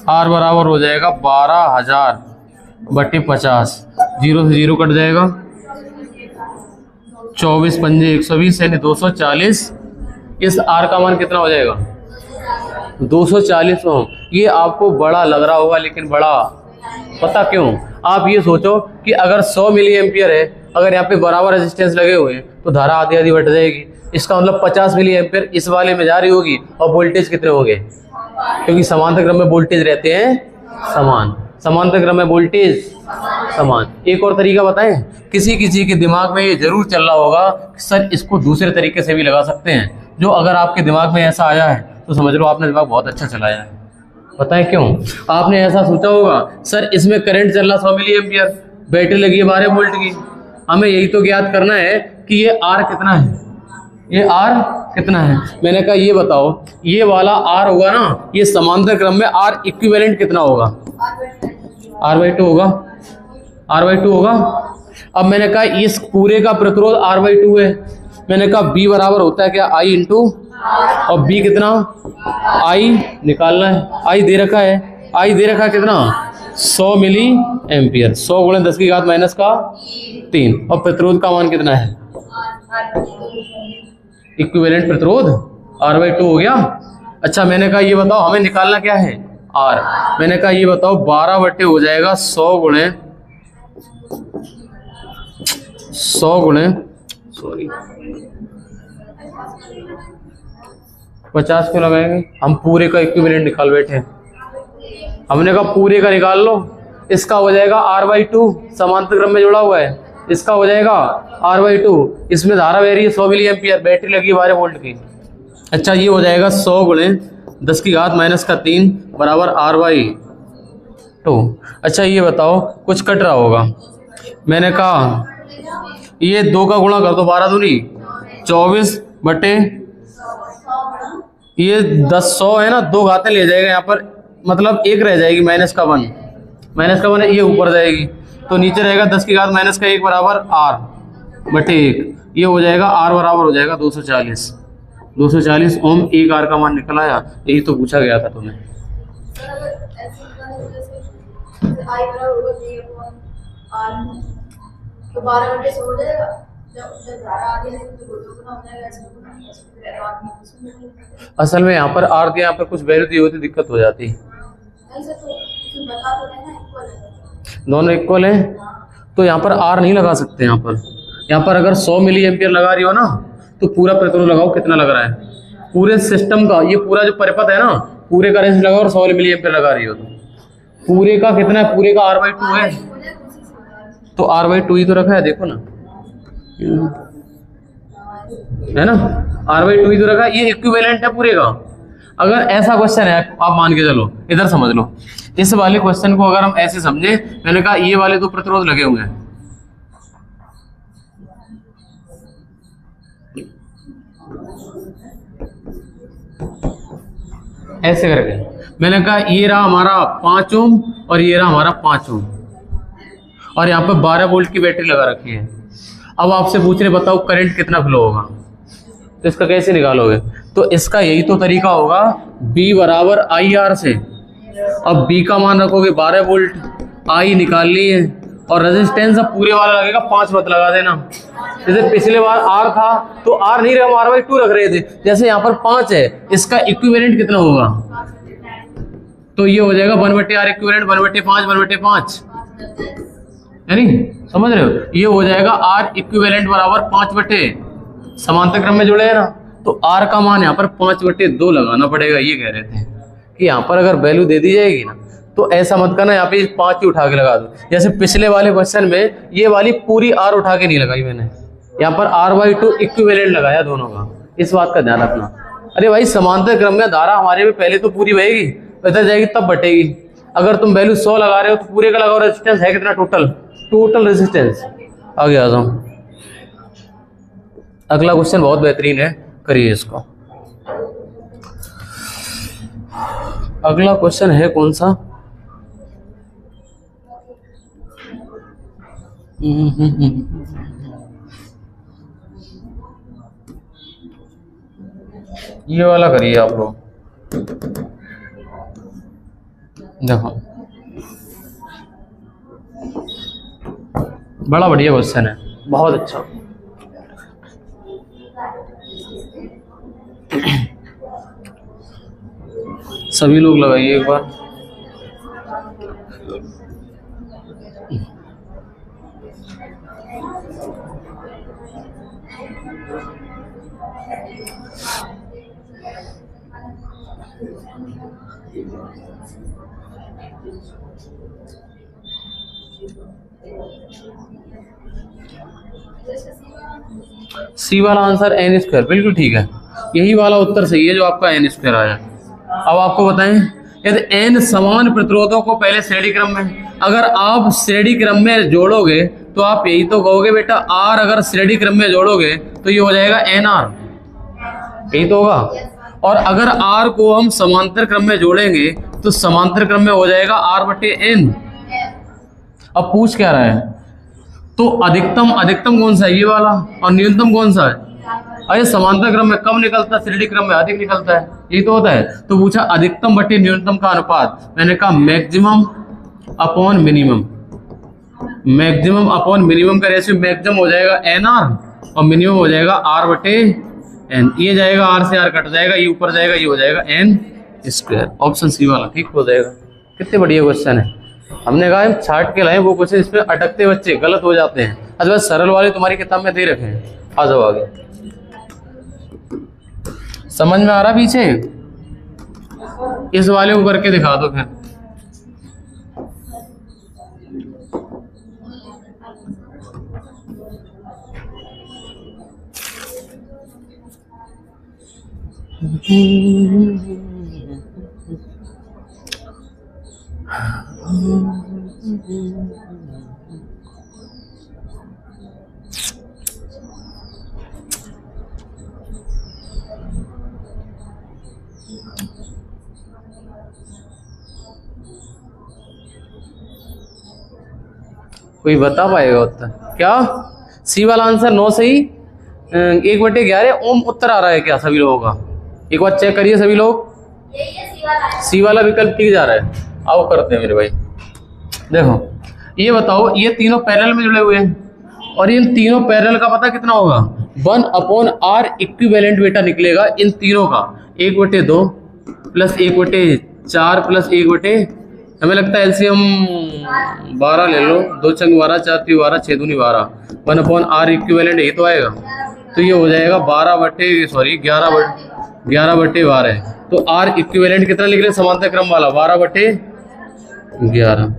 R बराबर हो जाएगा 12,000 बटे 50, 0 से 0 कट जाएगा, 24 पंजे 120 यानी 240। इस R का मान कितना हो जाएगा? 240 ओम। ये आपको बड़ा लग रहा होगा लेकिन बड़ा, पता क्यों? आप ये सोचो कि अगर 100 मिली एम्पियर है, अगर यहाँ पे बराबर रेजिस्टेंस लगे हुए हैं तो धारा आधी आधी बट जाएगी। इसका मतलब 50 मिली एम्पियर इस वाले में जा रही होगी और वोल्टेज कितने होंगे? क्योंकि समांतर क्रम में वोल्टेज रहते हैं समान, समांतर क्रम में वोल्टेज समान। एक और तरीका बताएं, किसी किसी के दिमाग में ये जरूर चल रहा होगा कि सर इसको दूसरे तरीके से भी लगा सकते हैं। जो अगर आपके दिमाग में ऐसा आया है तो समझ लो आपने दिमाग बहुत अच्छा चलाया है। बताएं क्यों? आपने ऐसा सोचा होगा सर इसमें करंट चल रहा 100 मिली एम्पियर, बैटरी लगी है 12 वोल्ट की, हमें यही तो ज्ञात करना है कि ये R कितना है, ये R कितना है। मैंने कहा ये बताओ ये वाला R होगा ना, ये समांतर क्रम में R इक्विवेलेंट कितना होगा? R/2 होगा, R/2 होगा। अब मैंने कहा इस पूरे का प्रतिरोध R/2 है, मैंने कहा B बराबर होता है क्या I इंटू, और B कितना I निकालना है, I दे रखा है, I दे रखा है कितना 100 मिली एम्पियर, 100 गुणे 10 की घात माइनस का 3, और प्रतिरोध का मान कितना है, इक्विवेलेंट प्रतिरोध R/2 हो गया। अच्छा मैंने कहा ये बताओ हमें निकालना क्या है R, मैंने कहा ये बताओ 12 बटे हो जाएगा 100 गुणे सॉरी 50 क्यों लगाएंगे, हम पूरे का इक्विवेलेंट निकाल बैठे, हमने कहा पूरे का निकाल लो, इसका हो जाएगा R/2 समांतर क्रम में जुड़ा हुआ है, इसका हो जाएगा R/2, इसमें धारा बह रही है 100 मिली एम्पियर, बैटरी लगी 12 वोल्ट की। अच्छा ये हो जाएगा 100 गुणे 10 की घात माइनस का 3 बराबर R/2। अच्छा ये बताओ कुछ कट रहा होगा, मैंने कहा ये 2 का गुणा कर दो, 12 दूनी 24 बटे ये 100 है ना, 2 घातें ले जाएगा यहाँ पर, मतलब 1 रह जाएगी माइनस का 1 है, ये ऊपर जाएगी तो नीचे रहेगा 10 की घात माइनस का 1 बराबर R बटे 1, ये हो जाएगा R बराबर हो जाएगा 240 ओम। 1 R का मान निकल आया, यही तो पूछा गया था तुम्हें। असल में यहाँ पर R दिया, यहाँ पर कुछ वैल्यू दी होती दिक्कत हो जाती, दोनों इक्वल हैं तो यहाँ पर R नहीं लगा सकते। यहाँ पर अगर 100 मिली एम्पियर लगा रही हो ना तो पूरा प्रतिरोध लगाओ कितना लग रहा है, पूरे सिस्टम का, ये पूरा जो परिपथ है ना पूरे का रेंज लगाओ और 100 मिली एम्पियर लगा रही हो तो पूरे का कितना है, पूरे का R/2 है, तो R/2 ही तो रखा है, देखो ना है ना, R/2 ही तो रखा है, ये इक्विवेलेंट है पूरे का। अगर ऐसा क्वेश्चन है आप मान के चलो, इधर समझ लो, इस वाले क्वेश्चन को अगर हम ऐसे समझे, मैंने कहा ये वाले दो प्रतिरोध लगे हुए हैं, ऐसे करके मैंने कहा ये रहा हमारा 5 ओम और ये रहा हमारा 5 ओम, और यहाँ पर 12 वोल्ट की बैटरी लगा रखी है। अब आपसे पूछ रहे बताओ करंट कितना फ्लो होगा, तो इसका कैसे निकालोगे, तो इसका यही तो तरीका होगा, B बराबर IR से, अब B का मान रखोगे 12 वोल्ट, I निकाल ली है, और रेजिस्टेंस अब पूरे वाला लगेगा 5 मत लगा देना, जैसे पिछले बार R था तो R नहीं रहा, हम R/2 रख रहे थे, जैसे यहाँ पर 5 है, इसका इक्विवेलेंट कितना होगा, तो ये हो जाएगा 1/R इक्विवेलेंट 1/5 1/5, यानी समझ रहे हो, ये हो जाएगा R इक्विवेलेंट बराबर 5 समांतर क्रम में जुड़े हैं ना, तो R का मान यहाँ पर 5/2 लगाना पड़ेगा। ये कह रहे थे कि यहाँ पर अगर वैल्यू दे दी जाएगी ना तो ऐसा मत करना यहाँ पे 5 ही उठा के लगा दो, जैसे पिछले वाले क्वेश्चन में ये वाली पूरी R उठा के नहीं लगाई मैंने, यहाँ पर R/2 इक्विवेलेंट लगाया दोनों का, इस बात का ध्यान रखना। अरे भाई समांतर क्रम में धारा हमारे में पहले तो पूरी बहेगी, इधर जाएगी तब बटेगी, अगर तुम वैल्यू 100 लगा रहे हो तो पूरे का लगाओ, रेजिस्टेंस है कितना टोटल रेजिस्टेंस। आगे आ जाओ, अगला क्वेश्चन बहुत बेहतरीन है, करिए इसको। अगला क्वेश्चन है कौन सा, ये वाला करिए आप लोग, देखो बड़ा बढ़िया क्वेश्चन है, बहुत अच्छा। सभी लोग लगाइए एक बार। सी वाला आंसर n², बिल्कुल ठीक है, यही वाला उत्तर सही है जो आपका n² आया। अब आपको बताएं, यदि n समान प्रतिरोधों को पहले श्रेणी क्रम में, अगर आप श्रेणी क्रम में जोड़ोगे तो आप यही तो कहोगे बेटा R अगर श्रेणी क्रम में जोड़ोगे तो ये हो जाएगा NR, यही तो होगा। और अगर R को हम समांतर क्रम में जोड़ेंगे तो समांतर क्रम में हो जाएगा R/N। अब पूछ क्या रहा है, तो अधिकतम अधिकतम कौन सा है, ये वाला, और न्यूनतम कौन सा है? अरे समांतर क्रम में कम निकलता है, श्रेणी क्रम में अधिक निकलता है, यही तो होता है। तो पूछा अधिकतम बटे न्यूनतम का अनुपात, मैंने कहा maximum upon minimum. Maximum upon minimum का रेशियो मैक्सिमम हो जाएगा NR और मिनिमम हो जाएगा R बटे N। ये जाएगा R से R कट जाएगा, ये ऊपर जाएगा, ये हो जाएगा N स्क्वायर। ऑप्शन सी वाला ठीक हो जाएगा। कितने बढ़िया क्वेश्चन है। हमने कहा हम छाट के लाए वो क्वेश्चन, इसमें अटकते बच्चे गलत हो जाते हैं। अथवा सरल वाले तुम्हारी किताब में दे रखे हैं। आ जाओ आगे। समझ में आ रहा पीछे? इस वाले को करके दिखा दो फिर। कोई बता पाएगा उत्तर? क्या सी वाला आंसर 9 सही 1/11 ओम उत्तर आ रहा है क्या सभी लोगों का? एक बार चेक करिए सभी लोग। सी वाला विकल्प ठीक जा रहा है। आओ करते हैं मेरे भाई। देखो ये बताओ, ये तीनों पैरेलल में जुड़े हुए हैं और इन तीनों पैरेलल का पता कितना होगा? 1/r इक्विवेलेंट बेटा निकलेगा इन तीनों का। 1/2 प्लस 1/4 प्लस 1/, हमें लगता है एलसीएम 12 ले लो, 2 चंग 12, 4 × 12, 6 दूनी 12, 1/r इक्विवेलेंट यही तो आएगा। तो ये हो जाएगा 11/12। तो r इक्विवेलेंट कितना लिख रहे समांतर क्रम वाला? 12/11।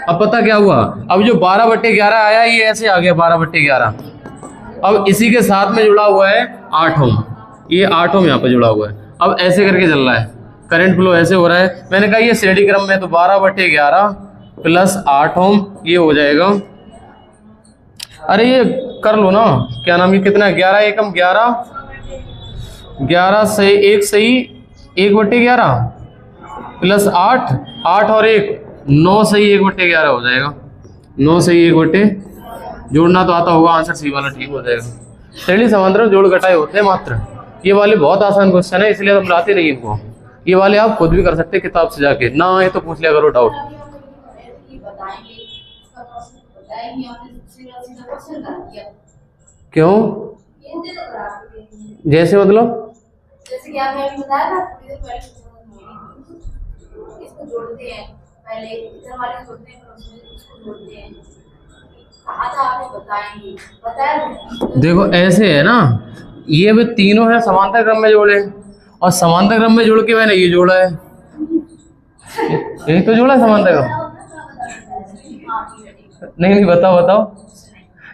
अब पता क्या हुआ? अब जो 12/11 आया ये ऐसे आ गया 12/11। अब इसी के साथ में जुड़ा हुआ है 8 ओम, ये 8 ओम यहाँ पे जुड़ा हुआ है। अब ऐसे करके चल रहा है, करंट फ्लो ऐसे हो रहा है। मैंने कहा ये श्रेणी क्रम में, तो 12/11 प्लस 8 ओम ये हो जाएगा। अरे ये कर लो ना, क्या नाम, ये कितना? 11 एकम 11, 11 से 1 सही 1/11 प्लस 8 और 1 9 सही 1/11 हो जाएगा। 9 सही 1/, जोड़ना तो आता होगा, आंसर सी वाला ठीक हो जाएगा। श्रेणी समांतर जोड़ घटाए होते हैं मात्र। ये वाले बहुत आसान क्वेश्चन है, इसलिए हम लाते नहीं इनको। ये वाले आप खुद भी कर सकते हैं किताब से जाके, ना आए तो पूछ लिया करो डाउट। क्यों? जैसे मतलब जैसे कि आपने अभी बताया ना, इसको जोड़ते हैं, पहले इधर वाले जोड़ते हैं, फिर इसको जोड़ते हैं। आधा आपने बताया। देखो ऐसे है ना, ये भी तीनों है समांतर क्रम में जोड़े, और समांतर क्रम में जोड़ के मैंने ये जोड़ा है, यही तो जोड़ा है समांतर क्रम। नहीं बताओ।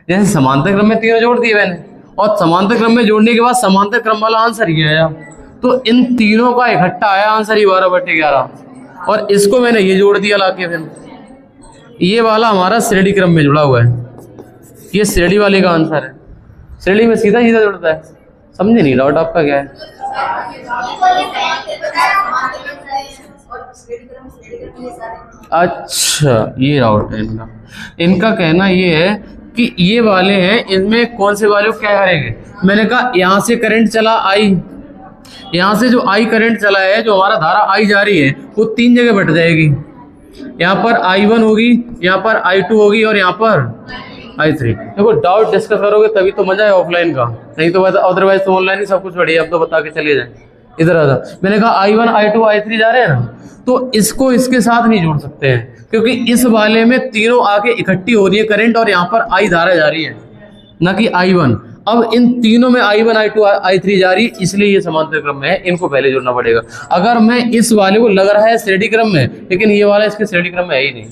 जैसे समांतर क्रम में तीनों जोड़ दिए मैंने, और समांतर क्रम में जोड़ने के बाद समांतर क्रम वाला आंसर ये आया। तो इन तीनों का इकट्ठा आया आंसर ही 12/11, और इसको मैंने ये जोड़ दिया लाके। फिर ये वाला हमारा श्रेणी क्रम में जुड़ा हुआ है, ये श्रेणी वाले का आंसर है। श्रेणी में सीधा जुड़ता है। समझे नहीं? डाउट आपका क्या है? अच्छा ये डाउट है इनका। इनका कहना ये है कि ये वाले हैं, इनमें कौन से वाले को क्या करेंगे? मैंने कहा यहाँ से करंट चला आई, यहाँ से जो आई करंट चला है, जो हमारा धारा आई जा रही है, वो 3 जगह बट जाएगी। यहाँ पर I1 होगी, यहाँ पर I2 होगी, और यहाँ पर I3। देखो डाउट डिस्कस करोगे तभी तो मजा है ऑफलाइन का, नहीं तो अदरवाइज तो ऑनलाइन ही सब कुछ बढ़िया। अब तो बता के चले जाए। इधर आ जा। मैंने कहा I1 I2 I3 जा रहे हैं ना, तो इसको इसके साथ नहीं जोड़ सकते हैं, क्योंकि इस वाले में तीनों आके इकट्ठी हो रही है करंट, और यहाँ पर I धारा जा रही है, ना कि I1। अब इन तीनों में I1 I2 I3 जा रही है, इसलिए ये समांतर क्रम में है, इनको पहले जोड़ना पड़ेगा। अगर मैं इस वाले को लग रहा है श्रेणी क्रम में, लेकिन ये वाला इसके श्रेणी क्रम में है ही नहीं,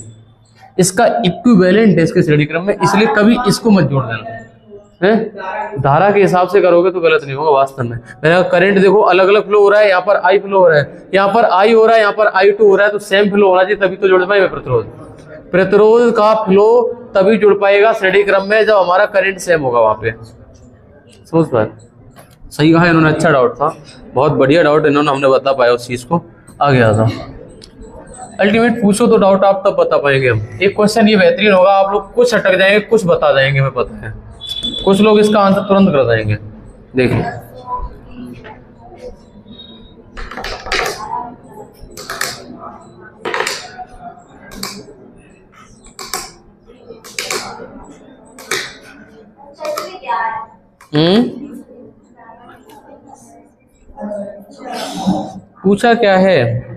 इसका इक्विवेलेंट है इसके श्रेणी क्रम में, इसलिए कभी इसको मत जोड़ देना है। धारा के हिसाब से करोगे तो गलत नहीं होगा वास्तव में। मैंने करंट देखो अलग अलग फ्लो हो रहा है, यहाँ पर I फ्लो हो रहा है, यहाँ पर I हो रहा है, यहाँ पर I2 हो रहा है, तो सेम फ्लो होना चाहिए तभी तो जोड़ पाएगा प्रतिरोध का फ्लो तभी जुड़ पाएगा श्रेणी क्रम में, जब हमारा करंट सेम होगा वहां पे। समझ पाए? सही कहा इन्होंने, अच्छा डाउट था, बहुत बढ़िया डाउट इन्होंने हमने बता पाया उस चीज को। आगे आ जाओ। अल्टीमेट पूछो तो डाउट आप तब बता पाएंगे हम। एक क्वेश्चन ये बेहतरीन होगा, आप लोग कुछ अटक जाएंगे, कुछ बता जाएंगे, हमें पता है। कुछ लोग इसका आंसर तुरंत कर जाएंगे। देखिए पूछा क्या है?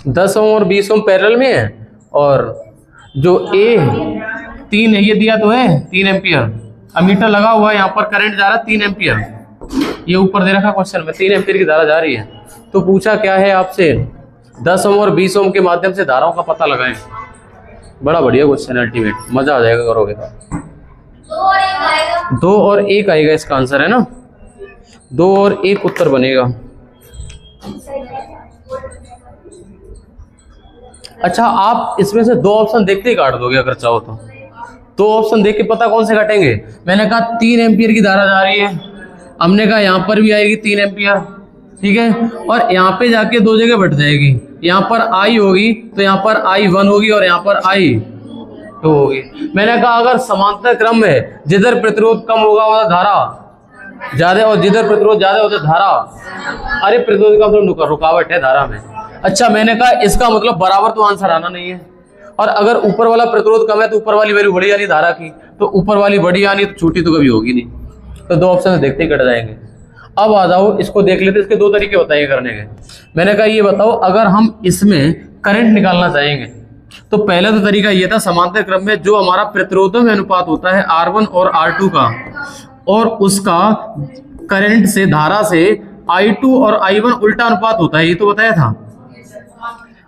10 ओम और 20 ओम पैरेलल में है, और जो ए 3 है ये दिया तो है 3 एम्पियर। अमीटर लगा हुआ है, यहाँ पर करंट जा रहा है 3 एम्पियर, ये ऊपर दे रखा क्वेश्चन में 3 एम्पियर की धारा जा रही है। तो पूछा क्या है आपसे, 10 ओम और 20 ओम के माध्यम से धाराओं का पता लगाएं। बड़ा बढ़िया क्वेश्चन है, अल्टीमेट मजा आ जाएगा करोगे तो। 2 और 1 आएगा इसका आंसर, है ना। 2 और 1 उत्तर बनेगा। अच्छा, आप इसमें से 2 ऑप्शन देखते ही काट दोगे अगर चाहो तो। 2 ऑप्शन देख के पता कौन से काटेंगे। मैंने कहा 3 एम्पियर की धारा जा रही है, हमने कहा यहाँ पर भी आएगी 3 एम्पियर, ठीक है, और यहाँ पे जाके 2 जगह बढ़ जाएगी। यहाँ पर आई होगी तो यहाँ पर I1 होगी और यहाँ पर I2 होगी। मैंने कहा अगर समांतर क्रम में जिधर प्रतिरोध कम होगा उधर धारा ज्यादा, और जिधर प्रतिरोध ज्यादा उधर धारा, अरे प्रतिरोध का तो रुकावट है धारा में। अच्छा, मैंने कहा इसका मतलब बराबर तो आंसर आना नहीं है, और अगर ऊपर वाला प्रतिरोध कम है तो ऊपर वाली वैल्यू बड़ी आनी धारा की, तो ऊपर वाली बड़ी आनी तो छोटी तो कभी होगी नहीं। तो 2 ऑप्शन देखते ही कट जाएंगे। अब आ जाओ इसको देख लेते, इसके 2 तरीके बताइए करने के। मैंने कहा ये बताओ अगर हम इसमें करंट निकालना चाहेंगे तो पहला तो तरीका ये था, समांतर क्रम में जो हमारा प्रतिरोधों में अनुपात होता है R1 और R2 का, और उसका करंट से धारा से I2 और I1 उल्टा अनुपात होता है, ये तो बताया था।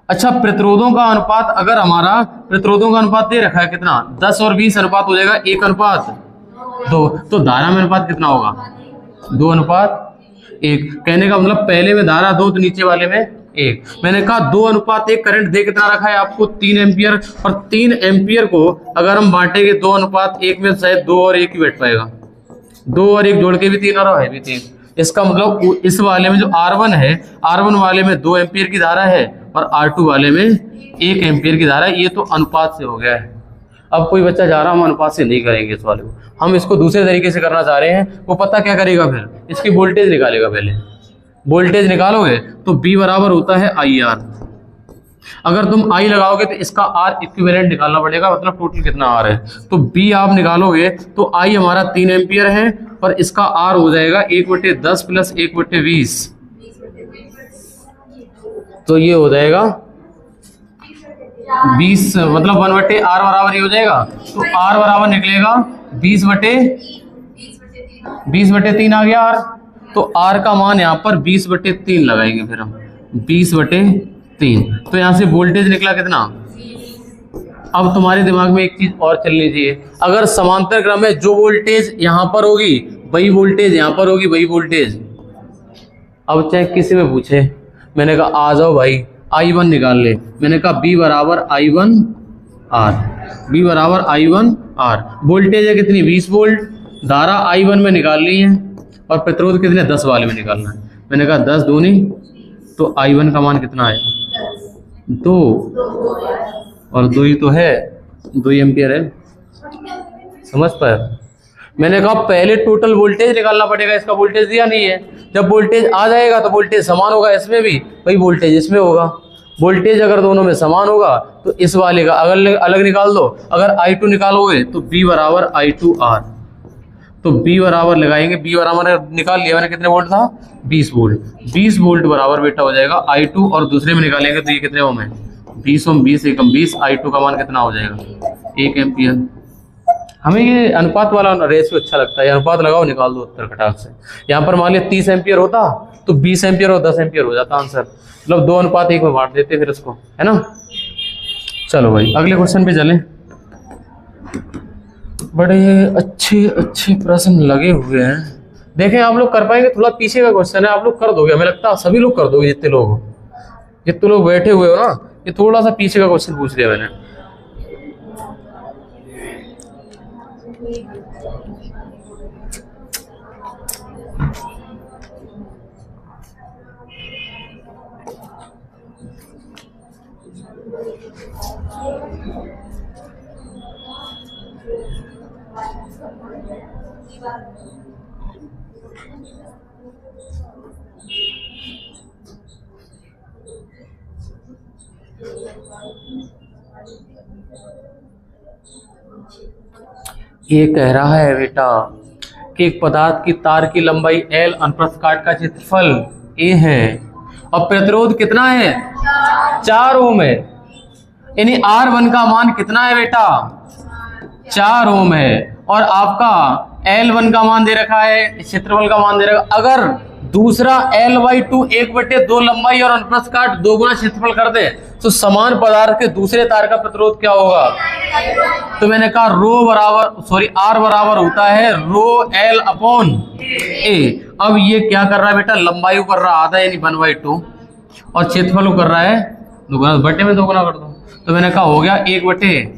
अच्छा, प्रतिरोधों का अनुपात, अगर हमारा प्रतिरोधों का अनुपात दे रखा है कितना, 10 और 20 अनुपात हो जाएगा 1:2, तो धारा में अनुपात कितना होगा, 2:1। कहने का मतलब पहले में धारा 2 तो नीचे वाले में 1। मैंने कहा 2:1 करंट दे कितना रखा है आपको, 3 एम्पियर, और 3 एम्पियर को अगर हम बांटेंगे 2:1 में, शायद 2 और 1 ही बैठ पाएगा। 2 और 1 जोड़ के भी 3 और है भी 3। इसका मतलब इस वाले में जो R1 है, R1 वाले में 2 एम्पियर की धारा है और R2 वाले में 1 एम्पियर की धारा है। ये तो अनुपात से हो गया है। अब कोई बच्चा जा रहा, हम अनुपात से नहीं करेंगे इस वाले को, हम इसको दूसरे तरीके से करना चाह रहे हैं। वो पता क्या करेगा, फिर इसकी वोल्टेज निकालेगा। पहले वोल्टेज निकालोगे तो B बराबर होता है IR। अगर तुम I लगाओगे तो इसका R इक्विवेलेंट निकालना पड़ेगा, मतलब टोटल कितना R है। तो B आप निकालोगे तो I हमारा 3 एम्पियर है, और इसका R हो जाएगा 1/10 प्लस 1/20, तो ये हो जाएगा 20, मतलब 1/R बराबर ही हो जाएगा। तो R बराबर निकलेगा 20/3 आ गया R। तो R का मान यहाँ पर 20/3 लगाएंगे, फिर हम 20/3। तो यहाँ से वोल्टेज निकला कितना। अब तुम्हारे दिमाग में एक चीज और चलनी चाहिए, अगर समांतर क्रम में जो वोल्टेज यहाँ पर होगी वही वोल्टेज यहाँ पर होगी, वही वोल्टेज। अब चाहे किसी में पूछे, मैंने कहा आ जाओ भाई I1 निकाल ले। मैंने कहा B बराबर I1 R, B बराबर I1 R। वोल्टेज है कितनी, 20 वोल्ट, धारा I1 में निकाल ली है, और प्रतिरोध कितने, 10 वाले में निकालना है। मैंने कहा 10 दूनी, तो I1 का मान कितना है, 2, और 2 ही तो है, 2 एम्पियर है। समझ पाए। मैंने कहा पहले टोटल वोल्टेज निकालना पड़ेगा, इसका वोल्टेज दिया नहीं है। जब वोल्टेज आ जाएगा तो वोल्टेज समान होगा, इसमें भी वही वोल्टेज इसमें होगा। वोल्टेज अगर दोनों में समान होगा तो इस वाले का अलग निकाल दो। अगर I2 निकालोगे तो B बराबर I2R, तो B बराबर लगाएंगे, B बराबर निकाल लिया मैंने, कितने वोल्ट था, 20 वोल्ट। 20 वोल्ट बराबर बेटा हो जाएगा I2, और दूसरे में निकालेंगे तो ये कितने ओम है, 20 ओम, 20 एकम 20। I2 का मान कितना हो जाएगा, 1 एम्पियर। हमें ये अनुपात वाला रेशियो अच्छा लगता है, अनुपात लगाओ निकाल दो उत्तर खटाक से। यहाँ पर मान लिया 30 एम्पियर होता तो 20 एम्पियर और 10 एम्पियर हो जाता आंसर, मतलब 2:1 में बांट देते फिर इसको, है ना। चलो भाई अगले क्वेश्चन पे चलें। बड़े अच्छे अच्छे प्रश्न लगे हुए हैं, देखें आप लोग कर पाएंगे। थोड़ा पीछे का क्वेश्चन है, आप लोग कर दोगे, हमें लगता है सभी लोग कर दोगे, जितने लोग बैठे हुए हो ना। ये थोड़ा सा पीछे का क्वेश्चन पूछ लिया मैंने। ये कह रहा है बेटा कि एक पदार्थ की तार की लंबाई L, अनुप्रस्थ काट का क्षेत्रफल A है और प्रतिरोध कितना है 4 ओम है, यानी R1 का मान कितना है बेटा 4 ओम है और आपका L1 का मान दे रखा है, क्षेत्रफल का मान दे रखा। अगर दूसरा L/2 1/2 लंबाई और अनुप्रस्थ काट 2 गुना क्षेत्रफल कर दे तो समान पदार्थ के दूसरे तार का प्रतिरोध क्या होगा। तो मैंने कहा R बराबर होता है ρL/A। अब ये क्या कर रहा है बेटा, लंबाई कर रहा आधा यानी 1/2 और क्षेत्रफल कर रहा है 2 गुना, बटे में 2 गुना कर दो। तो मैंने कहा हो गया 1/,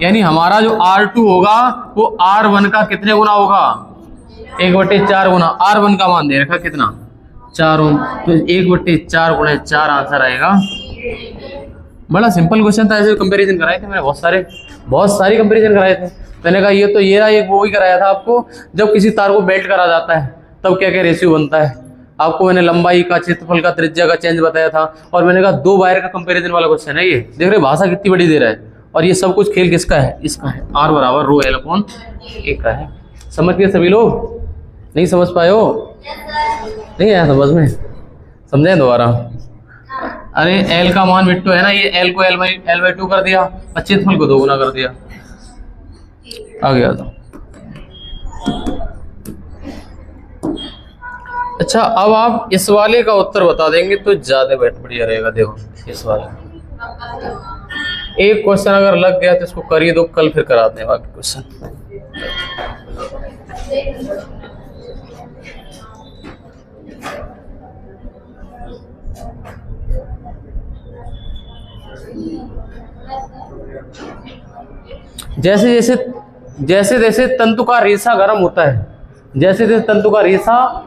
यानी हमारा जो R2 होगा वो R1 का कितने गुना होगा 1/4 गुना। R1 का मान दे रखा कितना 4 ओम, तो 1/4 गुना 4 आंसर आएगा। बड़ा सिंपल क्वेश्चन था, ऐसे कंपैरिजन कराए थे मैंने, बहुत सारी कंपैरिजन कराए थे। मैंने कहा ये तो ये रहा, एक वो ही कराया था आपको जब किसी तार को बेल्ट करा जाता है तब क्या क्या रेशियो बनता है। आपको मैंने लंबाई का, क्षेत्रफल का, त्रिज्या का चेंज बताया था और मैंने कहा 2 वायर का कंपैरिजन वाला क्वेश्चन है ये। देख रहे भाषा कितनी बड़ी दे रहा है और ये सब कुछ खेल किसका है, इसका है। R बराबर ρL/A का है। समझ गए सभी लोग? नहीं समझ पाए हो? नहीं आया समझ में? समझे दोबारा? अरे L का मान बिट्टू है ना, ये L को L/2 कर दिया और क्षेत्रफल को 2 गुना कर दिया। आगे आ जाओ। अच्छा अब आप इस वाले का उत्तर बता देंगे तो ज्यादा बढ़िया रहेगा। देखो इस वाले एक क्वेश्चन अगर लग गया तो इसको करिए दो, कल फिर कराते हैं बाकी क्वेश्चन। जैसे जैसे तंतु का रेशा गर्म होता है, जैसे जैसे तंतु का रेशा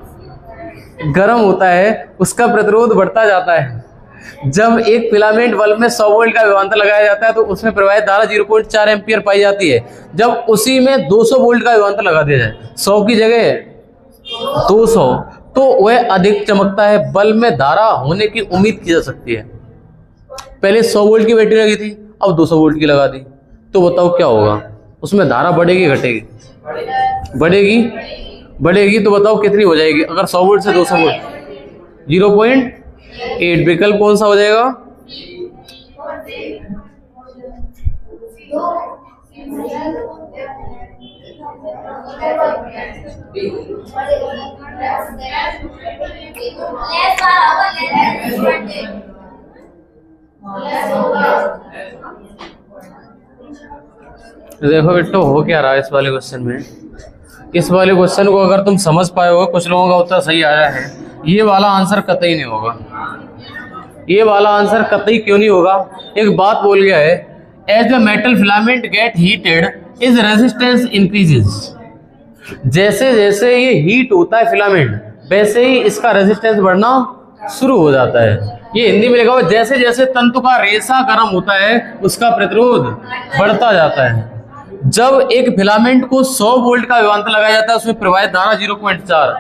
गर्म होता है उसका प्रतिरोध बढ़ता जाता है। जब एक फिलामेंट बल्ब में 100 वोल्ट का विभवांतर लगाया जाता है तो उसमें प्रवाहित धारा 0.4 एम्पियर पाई जाती है। जब उसी में 200 वोल्ट का विभवांतर लगा दिया जाए, 100 की जगह 200, तो वह अधिक चमकता है। बल्ब में धारा होने की उम्मीद की जा सकती है। पहले 100 वोल्ट की बैटरी लगी थी, अब 200 वोल्ट की लगा दी, तो बताओ क्या होगा, उसमें धारा बढ़ेगी घटेगी? बढ़ेगी। तो बताओ कितनी हो जाएगी अगर 100 वोल्ट से 200 वोल्ट? 0.8। विकल्प कौन सा हो जाएगा? देखो बेटो हो क्या रहा है इस वाले क्वेश्चन में। इस वाले क्वेश्चन को अगर तुम समझ पाए हो, कुछ लोगों का उत्तर सही आया है, ये वाला आंसर कतई नहीं होगा। ये वाला आंसर कतई क्यों नहीं होगा? एक बात बोल गया है, as the metal filament get heated is resistance increases. जैसे जैसे ये हीट होता है फिलामेंट, वैसे ही इसका रेजिस्टेंस बढ़ना शुरू हो जाता है। ये हिंदी में लिखा हुआ, जैसे जैसे तंतु का रेशा गर्म होता है उसका प्रतिरोध बढ़ता जाता है। जब एक फिलामेंट को 100 वोल्ट का विभवांतर लगाया जाता है उसमें प्रवाहित धारा 0.4,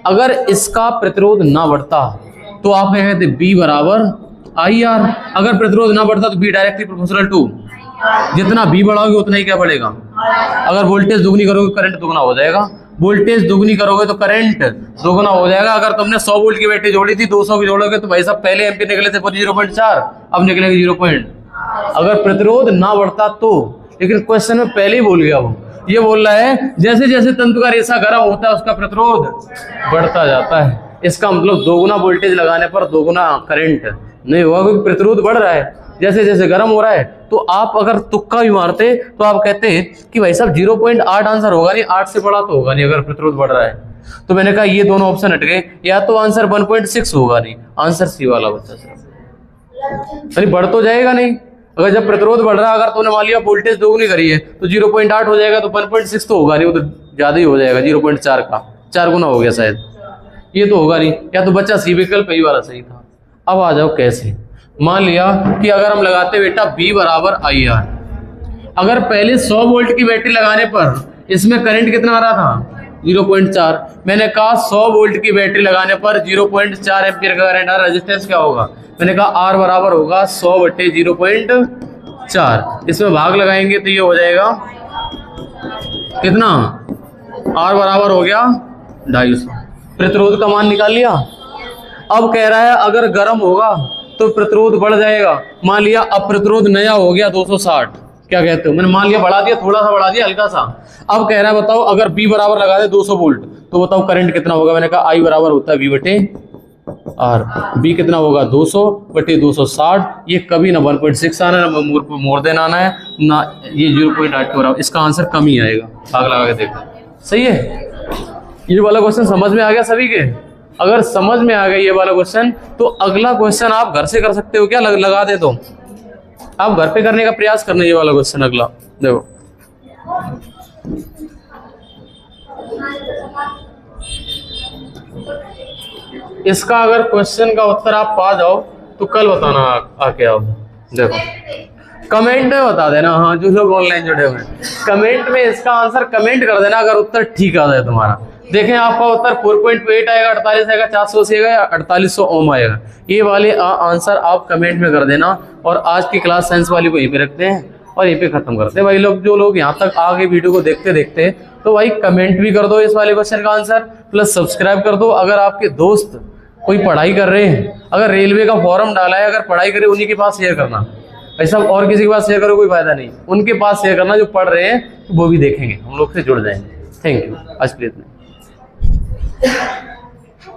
अगर इसका प्रतिरोध ना बढ़ता तो आप क्या कहते हैं, B बराबर IR। अगर प्रतिरोध ना बढ़ता तो B डायरेक्टली प्रोपोर्शनल टू, जितना B बढ़ाओगे उतना ही क्या बढ़ेगा। अगर वोल्टेज दुगनी करोगे करंट दुगना हो जाएगा, वोल्टेज दुगनी करोगे तो करंट दोगुना हो जाएगा। अगर तुमने 100 वोल्ट की बैटरी जोड़ी थी 200 की जोड़ोगे तो भाई साहब पहले एम्पीयर निकले थे 0.4, अब निकलेंगे 0. अगर प्रतिरोध ना बढ़ता तो, लेकिन क्वेश्चन में पहले ही बोल गया वो, ये बोल रहा है जैसे जैसे तंतु का रेशा गर्म होता है उसका प्रतिरोध बढ़ता जाता है। इसका मतलब दोगुना वोल्टेज लगाने पर दोगुना करंट नहीं होगा, क्योंकि प्रतिरोध बढ़ रहा है जैसे जैसे गर्म हो रहा है। तो आप अगर तुक्का भी मारते तो आप कहते कि भाई साहब 0.8 आंसर होगा नहीं, 8 से बड़ा तो होगा नहीं अगर प्रतिरोध बढ़ रहा है। तो मैंने कहा ये दोनों ऑप्शन हट गए, या तो आंसर 1.6 होगा नहीं, आंसर सी वाला बच्चा सिर्फ। अरे बढ़ तो जाएगा नहीं, अगर जब प्रतिरोध बढ़ रहा है, अगर तुमने मान लिया वोल्टेज दोगुनी करी है तो 0.8 हो जाएगा, तो 1.6 तो होगा नहीं, वो तो ज्यादा ही हो जाएगा, 0.4 का 4 गुना हो गया शायद, ये तो होगा नहीं। या तो बच्चा सी विकल्प यही वाला सही था। अब आ जाओ कैसे, मान लिया कि अगर हम लगाते बेटा B बराबर IR, अगर पहले 100 वोल्ट की बैटरी लगाने पर इसमें करंट कितना आ रहा था 0.4, मैंने कहा 100 वोल्ट की बैटरी लगाने पर 0.4 एम्पीयर का करंट आ, रेजिस्टेंस क्या होगा, मैंने कहा R बराबर होगा 100 बटे 0.4, इसमें भाग लगाएंगे तो ये हो जाएगा कितना, R बराबर हो गया 250। प्रतिरोध का मान निकाल लिया। अब कह रहा है अगर गर्म होगा तो प्रतिरोध बढ़ जाएगा। मान लिया अब प्रतिरोध नया हो गया 260, क्या कहते हो, मैंने मान लिया बढ़ा दिया, थोड़ा सा बढ़ा दिया, हल्का सा। अब कह रहा है बताओ अगर B बराबर लगा दे 200 वोल्ट तो बताओ करंट कितना होगा, मैंने कहा I बराबर होता है V बटे R, B कितना होगा 200 बटे 260, ये कभी ना 1.6 आना है ना मोर देन आना है ना ये 0.8 हो रहा है, इसका आंसर कम ही आएगा। भाग लगा के देखो, सही है। ये वाला क्वेश्चन समझ में आ गया सभी के? अगर समझ में आ गया ये वाला क्वेश्चन तो अगला क्वेश्चन आप घर से कर सकते हो क्या, लगा दे तो आप घर पे करने का प्रयास करना। ये वाला क्वेश्चन अगला देखो, इसका अगर क्वेश्चन का उत्तर आप पा जाओ तो कल बताना आके आप देखो, कमेंट में बता देना। हाँ जो लोग ऑनलाइन जुड़े हुए हैं कमेंट में इसका आंसर कमेंट कर देना अगर उत्तर ठीक आ जाए तुम्हारा। देखें आपका उत्तर 4.8 आएगा, 48 आएगा, 480 आएगा, 4800 ओम आएगा। ये वाले आंसर आप कमेंट में कर देना। और आज की क्लास साइंस वाली को यहीं पे रखते हैं और यहीं पे खत्म करते हैं। भाई लोग जो लोग यहाँ तक आगे वीडियो को देखते देखते तो भाई कमेंट भी कर दो इस वाले क्वेश्चन का आंसर, प्लस सब्सक्राइब कर दो। अगर आपके दोस्त कोई पढ़ाई कर रहे हैं, अगर रेलवे का फॉर्म डाला है, अगर पढ़ाई करे, उन्हीं के पास शेयर करना। ऐसा और किसी के पास शेयर करो कोई फायदा नहीं, उनके पास शेयर करना जो पढ़ रहे हैं, तो वो भी देखेंगे, हम लोग से जुड़ जाएंगे। Thank you. आज प्लीज